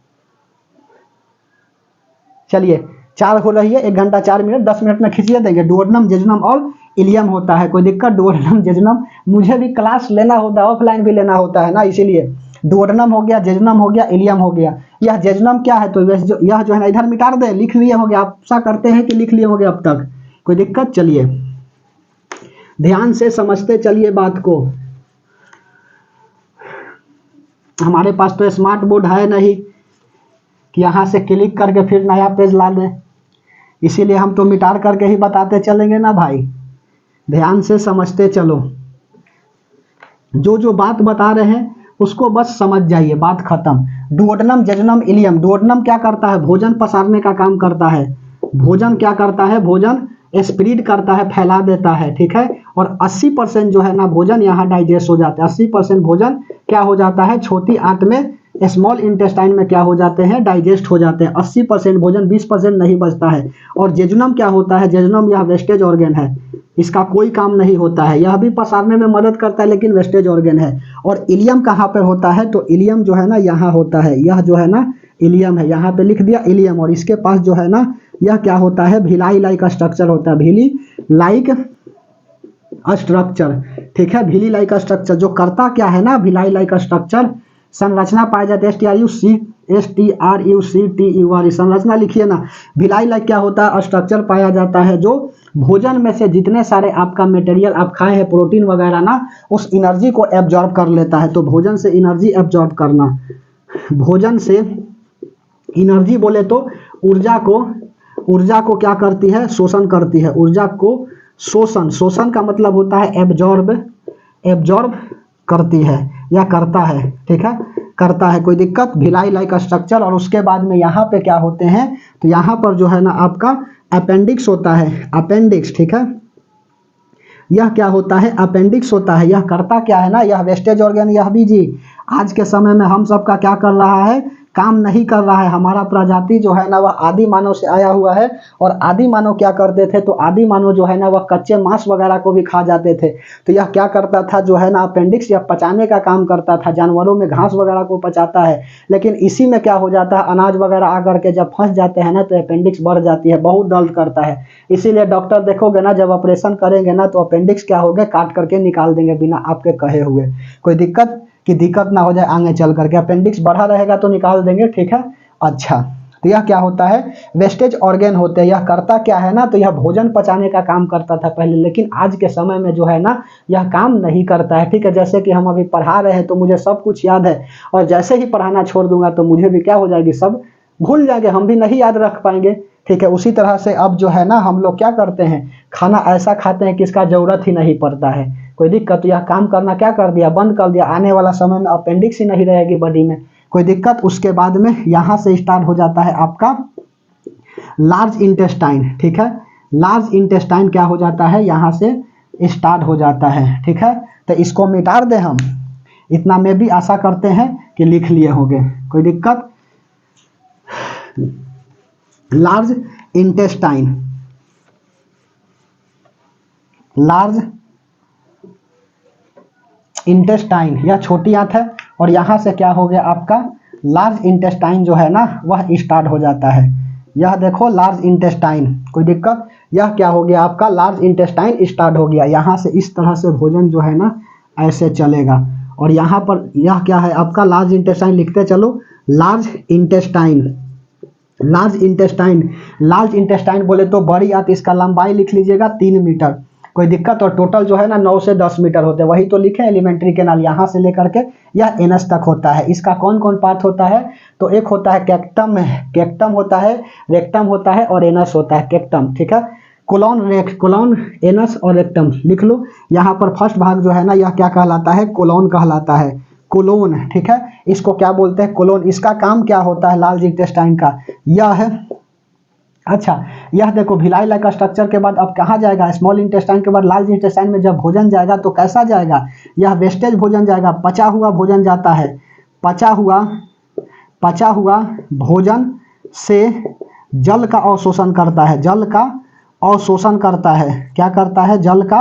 चलिए 4 हो रही है, 1 घंटा 4 मिनट, 10 मिनट में खींचिए देंगे। डुओडेनम, जेजुनम और इलियम होता है। कोई दिक्कत, डुओडेनम, जेजुनम मुझे भी क्लास लेना होता है, ऑफलाइन भी लेना होता है ना, इसीलिए। डुओडेनम हो गया, जेजुनम हो गया, इलियम हो गया। यह जेजुनम क्या है, तो यह जो है ना इधर मिटा दें, लिख लिए होंगे, आप आशा करते हैं कि लिख लिए होंगे अब तक। कोई दिक्कत, चलिए ध्यान से समझते चलिए बात को। हमारे पास तो स्मार्ट बोर्ड है नहीं कि यहाँ से क्लिक करके फिर नया पेज ला दें, इसीलिए हम तो मिटार करके ही बताते चलेंगे ना भाई। ध्यान से समझते चलो, जो जो बात बता रहे हैं उसको बस समझ जाइए, बात खत्म। Duodenum, jejunum, ilium. डुओडेनम क्या करता है? भोजन पसारने का काम करता है। भोजन क्या करता है? भोजन स्प्रेड करता है, फैला देता है, ठीक है। और 80% जो है ना भोजन यहाँ डाइजेस्ट हो जाता है। 80% भोजन क्या हो जाता है? छोटी आंत में, स्मॉल इंटेस्टाइन में क्या हो जाते हैं? डाइजेस्ट हो जाते हैं। 80% भोजन, 20% नहीं बचता है। और जेजुनम क्या होता है? जेजुनम यह वेस्टेज ऑर्गन है, इसका कोई काम नहीं होता है, यह भी पसारने में मदद करता है लेकिन वेस्टेज ऑर्गन है। और इलियम कहाँ पर होता है? तो इलियम जो है ना यहाँ होता है, यह जो है ना इलियम है, यहाँ पे लिख दिया इलियम। और इसके पास जो है ना यह क्या होता है? भिलाई लाइक स्ट्रक्चर होता है, भिली लाइक स्ट्रक्चर, ठीक है। भिली लाइक स्ट्रक्चर जो करता क्या है ना, भिलाई लाइक स्ट्रक्चर संरचना पाई जाती है। STRUCTUR संरचना लिखिए ना। भिलाई लाइक क्या होता है? स्ट्रक्चर पाया जाता है जो भोजन में से जितने सारे आपका मटेरियल आप खाए हैं, प्रोटीन वगैरह ना, उस एनर्जी को एब्जॉर्ब कर लेता है। तो भोजन से एनर्जी एब्जॉर्ब करना, भोजन से एनर्जी बोले तो ऊर्जा को क्या करती है? शोषण करती है। ऊर्जा को शोषण का मतलब होता है एब्जॉर्ब करती है या करता है, ठीक है, करता है। कोई दिक्कत? Bhilai like structure. और उसके बाद में यहाँ पे क्या होते हैं? तो यहाँ पर जो है ना आपका अपेंडिक्स होता है, अपेंडिक्स, ठीक है। यह क्या होता है? अपेंडिक्स होता है। यह करता क्या है ना? यह वेस्टेज ऑर्गन, यह भी जी आज के समय में हम सबका क्या कर रहा है? काम नहीं कर रहा है। हमारा प्रजाति जो है ना वह आदि मानव से आया हुआ है। और आदि मानव क्या करते थे? तो आदि मानव जो है ना वह कच्चे मांस वगैरह को भी खा जाते थे। तो यह क्या करता था जो है ना, अपेंडिक्स, यह पचाने का काम करता था। जानवरों में घास वगैरह को पचाता है, लेकिन इसी में क्या हो जाता है? अनाज वगैरह आकर के जब फंस जाते हैं ना तो अपेंडिक्स बढ़ जाती है, बहुत दर्द करता है। इसीलिए डॉक्टर देखोगे ना जब ऑपरेशन करेंगे ना तो अपेंडिक्स क्या होगा? काट करके निकाल देंगे बिना आपके कहे हुए। कोई दिक्कत कि दिक्कत ना हो जाए आगे चल करके। अपेंडिक्स बढ़ा रहेगा तो निकाल देंगे, ठीक है। अच्छा, तो यह क्या होता है? वेस्टेज ऑर्गन होते हैं। यह करता क्या है ना? तो यह भोजन पचाने का काम करता था पहले, लेकिन आज के समय में जो है ना यह काम नहीं करता है, ठीक है। जैसे कि हम अभी पढ़ा रहे हैं तो मुझे सब कुछ याद है, और जैसे ही पढ़ाना छोड़ दूंगा तो मुझे भी क्या हो जाएगी? सब भूल जाएंगे, हम भी नहीं याद रख पाएंगे, ठीक है। उसी तरह से अब जो है ना हम लोग क्या करते हैं? खाना ऐसा खाते हैं कि इसका जरूरत ही नहीं पड़ता है। कोई दिक्कत? तो यह काम करना क्या कर दिया? बंद कर दिया। आने वाला समय में अपेंडिक्स ही नहीं रहेगी बॉडी में। कोई दिक्कत? उसके बाद में यहाँ से स्टार्ट हो जाता है आपका लार्ज इंटेस्टाइन, ठीक है। लार्ज इंटेस्टाइन क्या हो जाता है? यहाँ से स्टार्ट हो जाता है, ठीक है। तो इसको मिटार दे हम, इतना में भी आशा करते हैं कि लिख लिए होंगे। कोई दिक्कत? लार्ज इंटेस्टाइन, लार्ज इंटेस्टाइन यह छोटी आंत है। और यहाँ से क्या हो गया आपका? लार्ज इंटेस्टाइन जो है ना वह स्टार्ट हो जाता है। यह देखो लार्ज इंटेस्टाइन। कोई दिक्कत? यह क्या हो गया आपका? लार्ज इंटेस्टाइन स्टार्ट हो गया। यहाँ से इस तरह से भोजन जो है ना ऐसे चलेगा। और यहाँ पर यह क्या है आपका? Large intestine. लिखते चलो, large intestine, large intestine. Large intestine बोले तो बड़ी आंत, इसका लंबाई लिख लीजिएगा 3 मीटर। कोई दिक्कत? और टोटल जो है ना 9 से 10 मीटर होते हैं, वही तो लिखे एलिमेंट्री कैनाल। यहाँ से लेकर के यह एनस तक होता है। इसका कौन कौन पार्ट होता है? तो एक होता है कैक्टम, कैक्टम होता है, रेक्टम होता है और एनस होता है। कैक्टम, ठीक है। कोलोन, एनस और रेक्टम लिख लो। यहाँ पर फर्स्ट भाग जो है ना यह क्या कहलाता है? कोलोन कहलाता है। कोलोन, ठीक है। इसको क्या बोलते हैं? कोलोन। इसका काम क्या होता है लार्ज इंटेस्टाइन का? यह है, अच्छा, यह देखो भिलाई लाइक स्ट्रक्चर के बाद अब कहाँ जाएगा? स्मॉल इंटेस्टाइन के बाद लार्ज इंटेस्टाइन में जब भोजन जाएगा तो कैसा जाएगा? यह वेस्टेज भोजन जाएगा, पचा हुआ भोजन जाता है। पचा हुआ भोजन से जल का अवशोषण करता है, जल का अवशोषण करता है। क्या करता है? जल का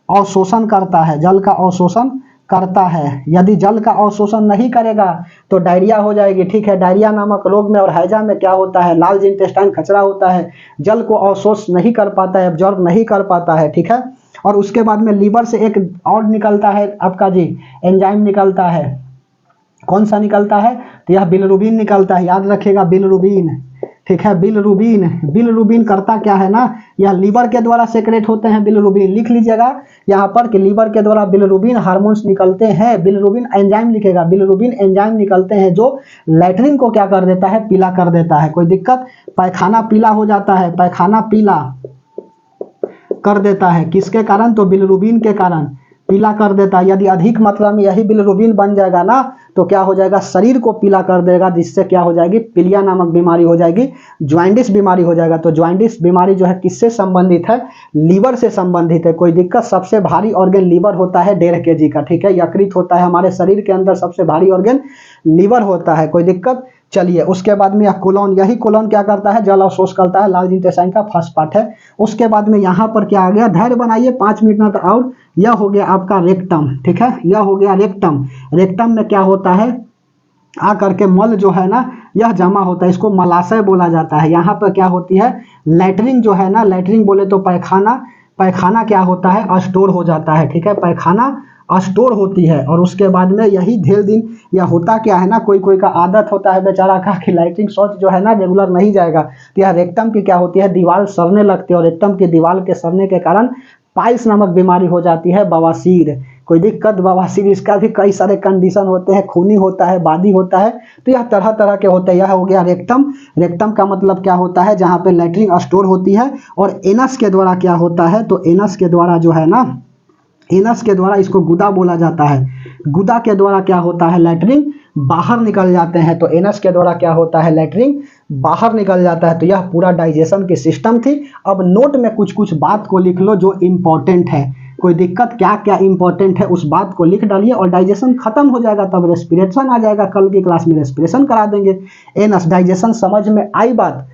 अवशोषण करता है, जल का अवशोषण करता है। यदि जल का अवशोषण नहीं करेगा तो डायरिया हो जाएगी, ठीक है। डायरिया नामक रोग में और हैजा में क्या होता है? लार्ज इंटेस्टाइन खचरा होता है, जल को अवशोष नहीं कर पाता है, एब्जॉर्ब नहीं कर पाता है, ठीक है। और उसके बाद में लीवर से एक और निकलता है आपका जी एंजाइम निकलता है। कौन सा निकलता है? तो यह बिलिरुबिन निकलता है, याद रखिएगा बिलिरुबिन, ठीक है। बिलरुबिन, बिलरुबिन करता क्या है ना, यह लीवर के द्वारा सेक्रेट होते हैं बिलरुबिन। लिख लीजिएगा यहाँ पर कि लीवर के द्वारा बिलरुबिन हार्मोन्स निकलते हैं। बिलरुबिन एंजाइम लिखेगा, बिलरुबिन एंजाइम निकलते हैं जो लैट्रिन को क्या कर देता है, पीला कर देता है। कोई दिक्कत, पैखाना पीला हो जाता है, पैखाना पीला कर देता है किसके कारण, तो बिलरुबिन के कारण पीला कर देता है। यदि अधिक मात्रा में यही बिलरुबिन बन जाएगा ना तो क्या हो जाएगा, शरीर को पीला कर देगा, जिससे क्या हो जाएगी, पीलिया नामक बीमारी हो जाएगी, ज्वाइंटिस बीमारी हो जाएगा। तो ज्वाइंटिस बीमारी जो है किससे संबंधित है, लीवर से संबंधित है। कोई दिक्कत, सबसे भारी ऑर्गन लीवर होता है 1.5 kg का, ठीक है। यकृत होता है हमारे शरीर के अंदर, सबसे भारी ऑर्गन लीवर होता है। कोई दिक्कत, चलिए उसके बाद में यह कोलोन, यही कोलोन क्या करता है, जल अवशोष करता है, लार्ज इंटेस्टाइन का फर्स्ट पार्ट है। उसके बाद में यहाँ पर क्या आ गया, धैर्य बनाइए 5 मिनट और, यह हो गया आपका रेक्टम, ठीक है, यह हो गया रेक्टम। रेक्टम में क्या होता है, आ करके मल जो है ना यह जमा होता है, इसको मलाशय बोला जाता है। यहाँ पर क्या होती है, लैट्रिन जो है ना, लैट्रिन बोले तो पैखाना, पैखाना क्या होता है, स्टोर हो जाता है, ठीक है, पैखाना स्टोर होती है। और उसके बाद में यही ढेर दिन, यह होता क्या है ना, कोई कोई का आदत होता है बेचारा का कि लैट्रिन शौच जो है ना रेगुलर नहीं जाएगा, तो यह रेक्टम की क्या होती है, दीवार सड़ने लगती है, और रेक्टम की दीवार के सड़ने के कारण पाइल्स नामक बीमारी हो जाती है, बवासीर। कोई दिक्कत, बवासीर, इसका भी कई सारे कंडीशन होते हैं, खूनी होता है, बादी होता है, तो यह तरह तरह के होते हैं। यह हो गया रेक्टम। रेक्टम का मतलब क्या होता है, जहाँ पे लैट्रिन स्टोर होती है। और एनस के द्वारा क्या होता है, तो एनस के द्वारा जो है ना, एनस के द्वारा इसको गुदा बोला जाता है। गुदा के द्वारा क्या होता है, लैट्रिन बाहर निकल जाते हैं। तो एनस के द्वारा क्या होता है, लैट्रिन बाहर निकल जाता है। तो यह पूरा डाइजेशन की सिस्टम थी। अब नोट में कुछ कुछ बात को लिख लो जो इंपॉर्टेंट है। कोई दिक्कत, क्या क्या इंपॉर्टेंट है उस बात को लिख डालिए, और डाइजेशन खत्म हो जाएगा तब रेस्पिरेशन आ जाएगा। कल की क्लास में रेस्पिरेशन करा देंगे। एनस, डाइजेशन समझ में आई बात,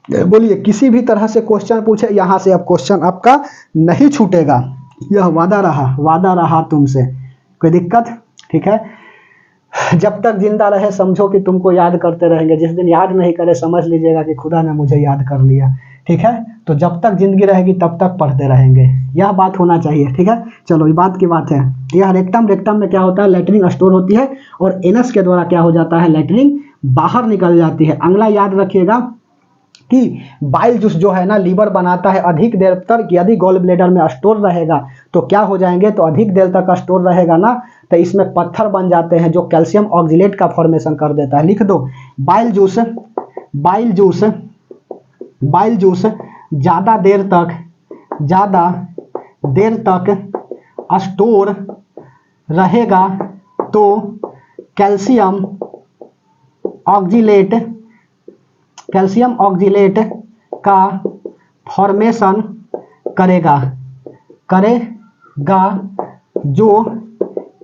बोलिए। किसी भी तरह से क्वेश्चन पूछे यहाँ से, अब क्वेश्चन आपका नहीं छूटेगा, यह वादा रहा तुमसे। कोई दिक्कत, ठीक है। जब तक जिंदा रहे समझो कि तुमको याद करते रहेंगे, जिस दिन याद नहीं करे समझ लीजिएगा कि खुदा ने मुझे याद कर लिया, ठीक है। तो जब तक जिंदगी रहेगी तब तक पढ़ते रहेंगे, यह बात होना चाहिए, ठीक है। चलो ये बात की बात है। यह रेक्टम, रेक्टम में क्या होता है, लैट्रिन स्टोर होती है, और एनस के द्वारा क्या हो जाता है, लैट्रिन बाहर निकल जाती है। अगला याद रखिएगा कि बाइल जूस जो है ना लीवर बनाता है अधिक देर तक, यदि गॉल ब्लेडर में स्टोर रहेगा तो क्या हो जाएंगे, तो अधिक देर तक स्टोर रहेगा ना तो इसमें पत्थर बन जाते हैं जो कैल्शियम ऑक्जिलेट का फॉर्मेशन कर देता है। लिख दो, bile juice, bile juice, bile juice ज़्यादा देर तक स्टोर रहेगा तो कैल्शियम ऑक्जिलेट का फॉर्मेशन करेगा जो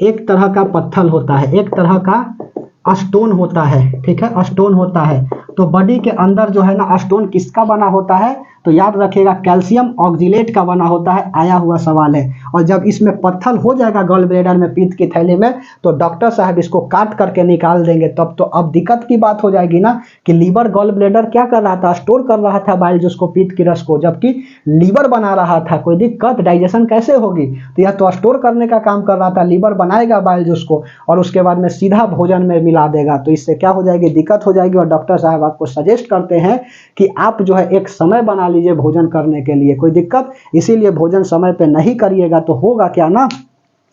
एक तरह का पत्थर होता है, एक तरह का स्टोन होता है, ठीक है, स्टोन होता है। तो बॉडी के अंदर जो है ना स्टोन किसका बना होता है, तो याद रखिएगा कैल्शियम ऑक्जिलेट का बना होता है। आया हुआ सवाल है। और जब इसमें पत्थर हो जाएगा गॉल ब्लैडर में, पीत्त की थैली में, तो डॉक्टर साहब इसको काट करके निकाल देंगे। तब तो अब दिक्कत की बात हो जाएगी ना कि लीवर गॉल ब्लैडर क्या कर रहा था, स्टोर कर रहा था बाइल जूस को, पीत्त की रस को, जबकि लीवर बना रहा था। कोई दिक्कत, डाइजेशन कैसे होगी, तो यह तो स्टोर करने का काम कर रहा था, लीवर बनाएगा बाइल जूस को और उसके बाद में सीधा भोजन में मिला देगा। तो इससे क्या हो जाएगी, दिक्कत हो जाएगी। और डॉक्टर साहब आपको सजेस्ट करते हैं कि आप जो है एक समय बना लीजिए भोजन करने के लिए। कोई दिक्कत, इसीलिए भोजन समय पे नहीं करिएगा तो होगा क्या ना,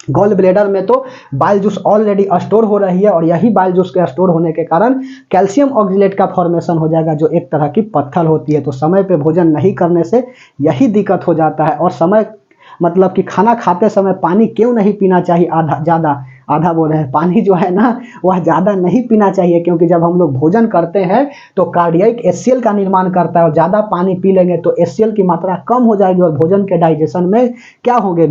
गॉल ब्लैडर में तो बाइल जूस ऑलरेडी स्टोर हो रही है, और यही बाइल जूस के स्टोर होने के कारण कैल्शियम ऑक्जिलेट का फॉर्मेशन हो जाएगा जो एक तरह की पत्थर होती है। तो समय पे भोजन नहीं करने से यही दिक्कत हो जाता है। और समय मतलब कि खाना खाते समय पानी क्यों नहीं पीना चाहिए, आधा बोल रहे हैं, पानी जो है ना वह ज़्यादा नहीं पीना चाहिए, क्योंकि जब हम लोग भोजन करते हैं तो कार्डियक HCl का निर्माण करता है, और ज़्यादा पानी पी लेंगे तो HCl की मात्रा कम हो जाएगी और भोजन के डाइजेशन में क्या होंगे,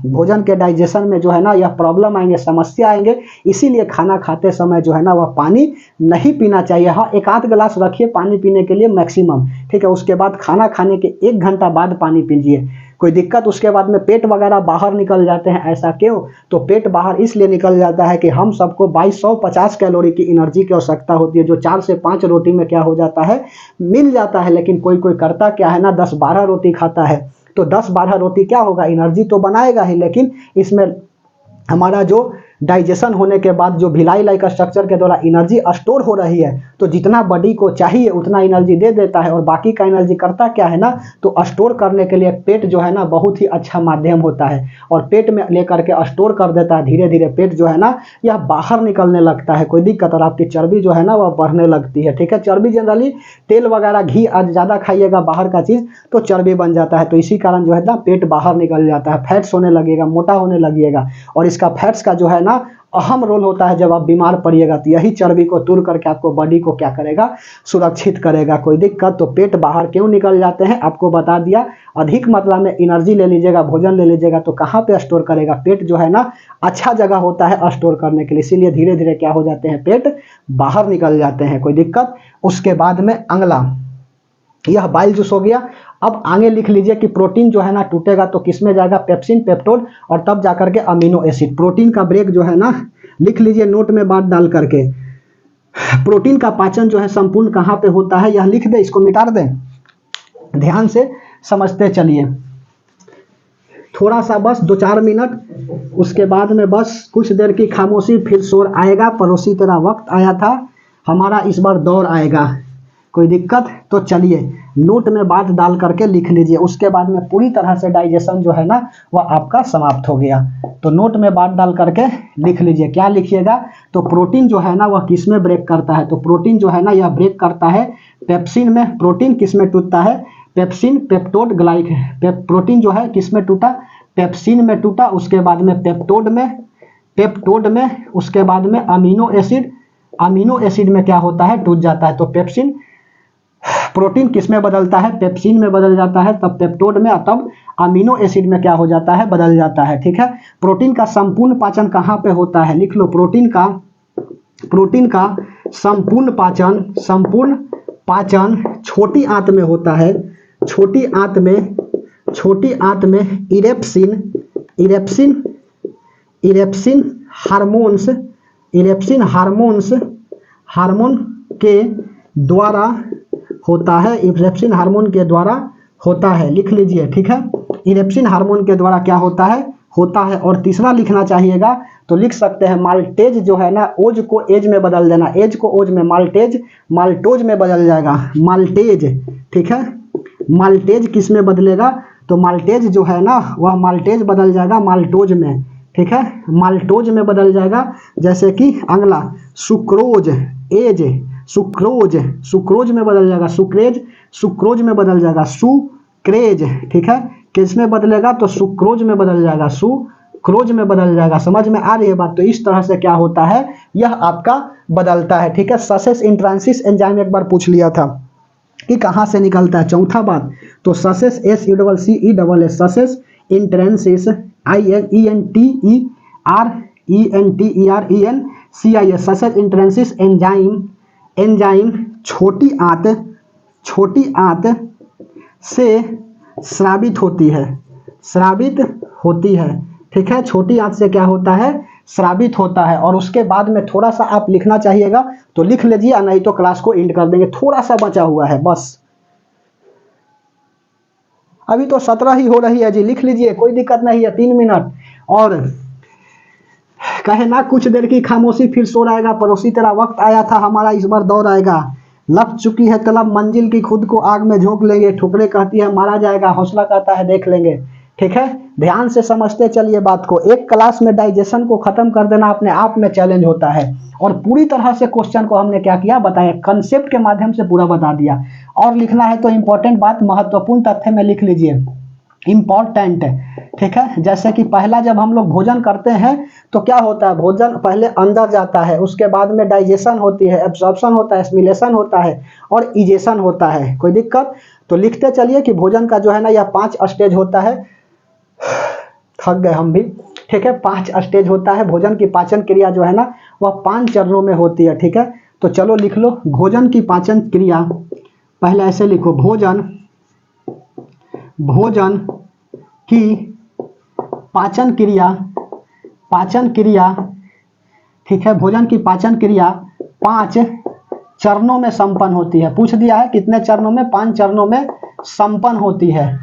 भोजन के डाइजेशन में जो है ना यह प्रॉब्लम आएंगे, समस्या आएंगे। इसीलिए खाना खाते समय जो है ना वह पानी नहीं पीना चाहिए। हाँ, 1 आध गिलास रखिए पानी पीने के लिए मैक्सिमम, ठीक है। उसके बाद खाना खाने के 1 घंटा बाद पानी पीजिए। कोई दिक्कत, उसके बाद में पेट वगैरह बाहर निकल जाते हैं। ऐसा क्यों, तो पेट बाहर इसलिए निकल जाता है कि हम सबको 2250 कैलोरी की एनर्जी की आवश्यकता होती है, जो 4 से 5 रोटी में क्या हो जाता है, मिल जाता है। लेकिन कोई कोई करता क्या है ना, 10-12 रोटी खाता है। तो 10-12 रोटी क्या होगा, एनर्जी तो बनाएगा ही, लेकिन इसमें हमारा जो डाइजेशन होने के बाद जो भिलाई लाइक स्ट्रक्चर के द्वारा एनर्जी स्टोर हो रही है, तो जितना बॉडी को चाहिए उतना एनर्जी दे देता है, और बाकी का एनर्जी करता क्या है ना, तो स्टोर करने के लिए पेट जो है ना बहुत ही अच्छा माध्यम होता है, और पेट में लेकर के स्टोर कर देता है। धीरे धीरे पेट जो है ना यह बाहर निकलने लगता है, कोई दिक्कत, और आपकी चर्बी जो है ना वह बढ़ने लगती है। ठीक है, चर्बी जनरली तेल वगैरह घी आज ज़्यादा खाइएगा बाहर का चीज़ तो चर्बी बन जाता है, तो इसी कारण जो है ना पेट बाहर निकल जाता है, फैट्स होने लगेगा, मोटा होने लगेगा, और इसका फैट्स का जो है ना अहम रोल होता है। जब आप बीमार पड़िएगा तो यही चर्बी को दूर करके आपको बॉडी को क्या करेगा, सुरक्षित करेगा। कोई दिक्कत, तो पेट बाहर क्यों निकल जाते हैं आपको बता दिया। अधिक मात्रा में एनर्जी ले लीजिएगा, भोजन ले लीजिएगा तो कहाँ पे स्टोर करेगा, पेट जो है ना अच्छा जगह होता है स्टोर करने के लिए, इसीलिए धीरे धीरे क्या हो जाते हैं, पेट बाहर निकल जाते हैं। कोई दिक्कत। उसके बाद में अगला, यह बाइल जूस हो गया। अब आगे लिख लीजिए कि प्रोटीन जो है ना टूटेगा तो किसमें जाएगा, पेप्सिन, पेप्टोड, और तब जाकर के अमीनो एसिड। प्रोटीन का ब्रेक जो है ना लिख लीजिए नोट में बात डाल करके। प्रोटीन का पाचन जो है संपूर्ण कहाँ पे होता है, यह लिख दे, इसको मिटा दें, ध्यान से समझते चलिए थोड़ा सा, बस 2-4 मिनट। उसके बाद में बस कुछ देर की खामोशी, फिर शोर आएगा। पड़ोसी तेरा वक्त आया था, हमारा इस बार दौर आएगा। कोई दिक्कत, तो चलिए नोट में बात डाल करके लिख लीजिए। उसके बाद में पूरी तरह से डाइजेशन जो है ना वह आपका समाप्त हो गया। तो नोट में बात डाल करके लिख लीजिए। क्या लिखिएगा, तो प्रोटीन जो है ना वह किस में ब्रेक करता है, तो प्रोटीन जो है ना यह ब्रेक करता है पेप्सिन में। प्रोटीन किस में टूटता है, पेप्सिन, पेप्टोड, ग्लाइक। प्रोटीन जो है किस में टूटा, पेप्सिन में टूटा। उसके बाद में पेप्टोड में, उसके बाद में अमीनो एसिड में क्या होता है, टूट जाता है। तो पेप्सिन, प्रोटीन किस में बदलता है, पेप्सिन में बदल जाता है, तब पेप्टोड में, तब अमीनो एसिड में क्या हो जाता है, बदल जाता है। ठीक है, प्रोटीन का संपूर्ण पाचन कहाँ पे होता है, लिख लो, प्रोटीन का संपूर्ण पाचन छोटी आंत में होता है। छोटी आंत में इरेप्सिन हार्मोन के द्वारा होता है। इरेप्सिन हार्मोन के द्वारा होता है, लिख लीजिए। ठीक है, इरेप्सिन हार्मोन के द्वारा क्या होता है। और तीसरा लिखना चाहिएगा तो लिख सकते हैं माल्टेज जो है ना, ओज को एज में बदल देना, एज को ओज में, माल्टोज में बदल जाएगा, माल्टेज। ठीक है, माल्टेज किस में बदलेगा, तो माल्टेज जो है ना वह माल्टेज बदल जाएगा माल्टोज में। ठीक है, माल्टोज में बदल जाएगा। जैसे कि अगला सुक्रोज में बदल जाएगा, सुक्रोज में बदल जाएगा, सुक्रेज। ठीक है, किस में बदलेगा, तो सुक्रोज में बदल जाएगा, सुक्रोज में बदल जाएगा। समझ में आ रही है बात। तो इस तरह से क्या होता है, यह आपका बदलता है। ठीक है, ससेस इंट्रांसिस एंजाइम एक बार पूछ लिया था कि कहाँ से निकलता है। चौथा बात, तो sauces, SECCESS, sauces इंट्रांसिस, INTERENCIS, sauces इंट्रांसिस enzyme छोटी आंत से स्रावित होती है। ठीक है, छोटी आंत से क्या होता है, स्रावित होता है। और उसके बाद में थोड़ा सा आप लिखना चाहिएगा तो लिख लीजिए, नहीं तो क्लास को एंड कर देंगे। थोड़ा सा बचा हुआ है बस, अभी तो 17 ही हो रही है जी, लिख लीजिए, कोई दिक्कत नहीं है। 3 मिनट और कहे ना कुछ देर की खामोशी, फिर सो आएगा। पड़ोसी तेरा वक्त आया था, हमारा इस बार दौर आएगा। लग चुकी है तलब मंजिल की, खुद को आग में झोंक लेंगे। ठुकरे कहती है मारा जाएगा, हौसला कहता है देख लेंगे। ठीक है, ध्यान से समझते चलिए बात को। एक क्लास में डाइजेशन को खत्म कर देना अपने आप में चैलेंज होता है, और पूरी तरह से क्वेश्चन को हमने क्या किया, बताया, कंसेप्ट के माध्यम से पूरा बता दिया। और लिखना है तो इंपॉर्टेंट बात, महत्वपूर्ण तथ्य में लिख लीजिए, इम्पॉर्टेंट। ठीक है, जैसे कि पहला जब हम लोग भोजन करते हैं तो क्या होता है, भोजन पहले अंदर जाता है, उसके बाद में डाइजेशन होती है, एब्जॉर्प्शन होता है, एसिमिलेशन होता है, और इजेशन होता है। कोई दिक्कत, तो लिखते चलिए कि भोजन का जो है ना यह 5 स्टेज होता है। थक गए हम भी। ठीक है, 5 स्टेज होता है। भोजन की पाचन क्रिया जो है ना वह 5 चरणों में होती है। ठीक है, तो चलो लिख लो, भोजन की पाचन क्रिया, पहले ऐसे लिखो, भोजन की पाचन क्रिया। ठीक है, भोजन की पाचन क्रिया 5 चरणों में संपन्न होती है। पूछ दिया है कितने चरणों में, 5 चरणों में संपन्न होती है।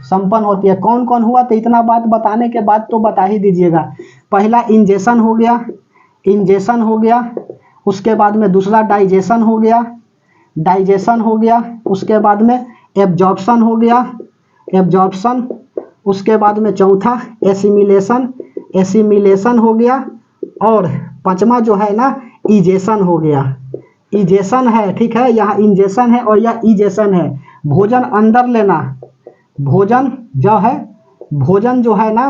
कौन कौन हुआ, तो इतना बात बताने के बाद तो बता ही दीजिएगा। पहला इंजेशन हो गया, इंजेशन हो गया, उसके बाद में दूसरा डाइजेशन हो गया, डाइजेशन हो गया, उसके बाद में एब्जॉर्प्शन हो गया, एब्जॉर्प्शन, उसके बाद में चौथा एसिमिलेशन, एसिमिलेशन हो गया, और पांचवा जो है ना इजेशन हो गया, इजेशन है, ठीक है, यहाँ इंजेशन है और यह इजेशन है, भोजन अंदर लेना, भोजन जो है, भोजन जो है ना,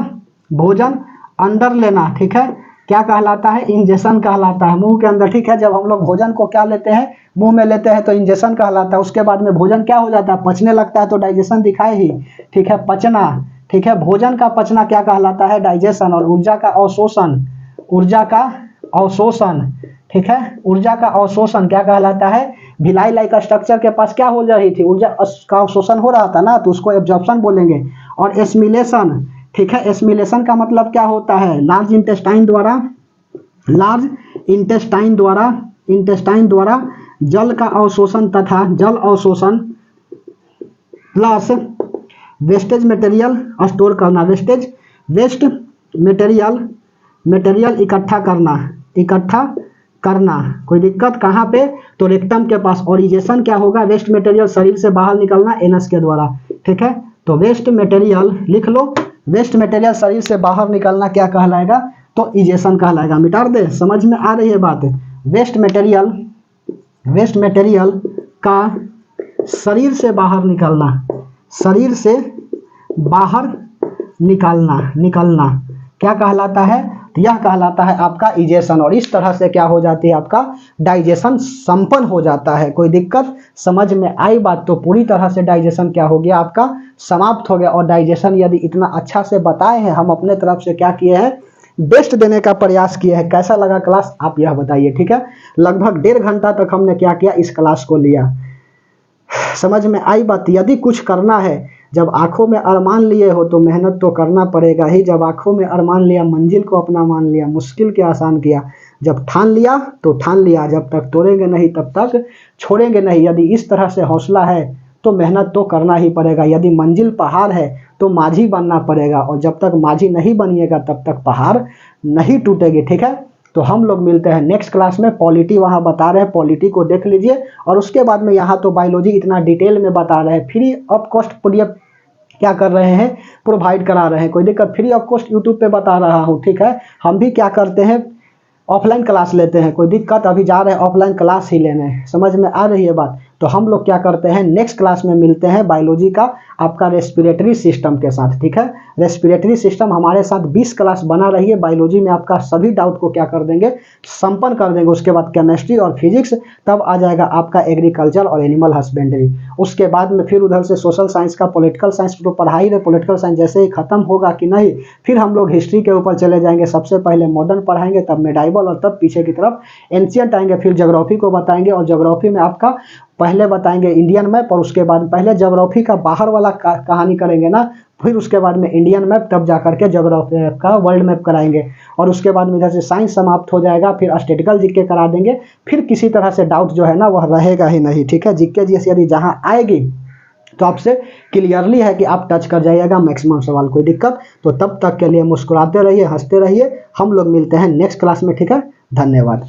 भोजन अंदर लेना, ठीक है, क्या कहलाता है, इंजेशन कहलाता है, मुंह के अंदर, ठीक है, जब हम लोग भोजन को क्या लेते हैं, मुंह में लेते हैं तो इंजेशन कहलाता है, उसके बाद में भोजन क्या हो जाता है, पचने लगता है, तो डाइजेशन दिखाए ही, ठीक है, पचना, ठीक है, भोजन का पचना क्या कहलाता है, डाइजेशन, और ऊर्जा का अवशोषण, ऊर्जा का अवशोषण, ठीक है, ऊर्जा का अवशोषण क्या कहलाता है, भिलाई लाइक स्ट्रक्चर के पास क्या हो रही थी, ऊर्जा का अवशोषण हो रहा था ना, तो उसको एब्जॉर्प्शन बोलेंगे, और एस्मिलेशन, ठीक है, एस्मिलेशन का मतलब क्या होता है, लार्ज इंटेस्टाइन द्वारा, लार्ज इंटेस्टाइन द्वारा, इंटेस्टाइन द्वारा जल का अवशोषण तथा जल अवशोषण प्लस वेस्टेज मटेरियल स्टोर करना, वेस्टेज, वेस्ट मटेरियल, मटेरियल इकट्ठा करना, इकट्ठा करना, कोई दिक्कत कहाँ पे, तो रेक्टम के पास, और इजेशन क्या होगा, वेस्ट मटेरियल शरीर से बाहर निकलना एनस के द्वारा, ठीक है, तो वेस्ट मटेरियल लिख लो, वेस्ट मटेरियल शरीर से बाहर निकलना क्या कहलाएगा, तो इजेशन कहलाएगा, मिटा दे, समझ में आ रही है बात, वेस्ट मटेरियल, वेस्ट मटेरियल का शरीर से बाहर निकलना, शरीर से बाहर निकालना, निकलना क्या कहलाता है, तो यह कहलाता है आपका इजेशन, और इस तरह से क्या हो जाती है, आपका डाइजेशन संपन्न हो जाता है। कोई दिक्कत समझ में आई बात, तो पूरी तरह से डाइजेशन क्या हो गया, आपका समाप्त हो गया। और डाइजेशन यदि इतना अच्छा से बताए हैं, हम अपने तरफ से क्या किए हैं, बेस्ट देने का प्रयास किया है। कैसा लगा क्लास आप यह बताइए, ठीक है। लगभग 1.5 घंटा तक हमने क्या किया, इस क्लास को लिया। समझ में आई बात। यदि कुछ करना है, जब आंखों में अरमान लिए हो तो मेहनत तो करना पड़ेगा ही। जब आंखों में अरमान लिया, मंजिल को अपना मान लिया, मुश्किल के आसान किया। जब ठान लिया तो ठान लिया, जब तक तोड़ेंगे नहीं तब तक छोड़ेंगे नहीं। यदि इस तरह से हौसला है तो मेहनत तो करना ही पड़ेगा। यदि मंजिल पहाड़ है तो माझी बनना पड़ेगा, और जब तक माझी नहीं बनिएगा तब तक पहाड़ नहीं टूटेगी, ठीक है। तो हम लोग मिलते हैं नेक्स्ट क्लास में। पॉलिटी वहाँ बता रहे हैं, पॉलिटी को देख लीजिए। और उसके बाद में यहाँ तो बायोलॉजी इतना डिटेल में बता रहे हैं। फ्री ऑफ कॉस्ट PDF क्या कर रहे हैं, प्रोवाइड करा रहे हैं। कोई दिक्कत, फ्री ऑफ कॉस्ट यूट्यूब पे बता रहा हूँ, ठीक है। हम भी क्या करते हैं, ऑफलाइन क्लास लेते हैं। कोई दिक्कत, अभी जा रहे हैं ऑफलाइन क्लास ही लेने। समझ में आ रही है बात। तो हम लोग क्या करते हैं, नेक्स्ट क्लास में मिलते हैं बायोलॉजी का आपका रेस्पिरेटरी सिस्टम के साथ, ठीक है। रेस्पिरेटरी सिस्टम हमारे साथ 20 क्लास बना रही है। बायोलॉजी में आपका सभी डाउट को क्या कर देंगे, संपन्न कर देंगे। उसके बाद केमिस्ट्री और फिजिक्स, तब आ जाएगा आपका एग्रीकल्चर और एनिमल हस्बेंड्री। उसके बाद में फिर उधर से सोशल साइंस का, पॉलिटिकल साइंस तो पढ़ाई रहे। पॉलिटिकल साइंस जैसे ही खत्म होगा कि नहीं, फिर हम लोग हिस्ट्री के ऊपर चले जाएंगे। सबसे पहले मॉडर्न पढ़ाएंगे, तब मेडाइवल, और तब पीछे की तरफ एंशिएंट आएंगे। फिर ज्योग्राफी को बताएंगे, और ज्योग्राफी में आपका पहले बताएंगे इंडियन मैप, और उसके बाद पहले ज्योग्राफी का बाहर वाला कहानी करेंगे ना, फिर उसके बाद में इंडियन मैप, तब जाकर के ज्योग्राफी का वर्ल्ड मैप कराएंगे। और उसके बाद में इधर से साइंस समाप्त हो जाएगा। फिर स्टैटिस्टिकल जीके करा देंगे। फिर किसी तरह से डाउट जो है ना वह रहेगा ही नहीं, ठीक है। जीके जैसे यदि जहाँ आएगी तो आपसे क्लियरली है कि आप टच कर जाइएगा मैक्सिमम सवाल। कोई दिक्कत, तो तब तक के लिए मुस्कुराते रहिए, हंसते रहिए। हम लोग मिलते हैं नेक्स्ट क्लास में, ठीक है। धन्यवाद।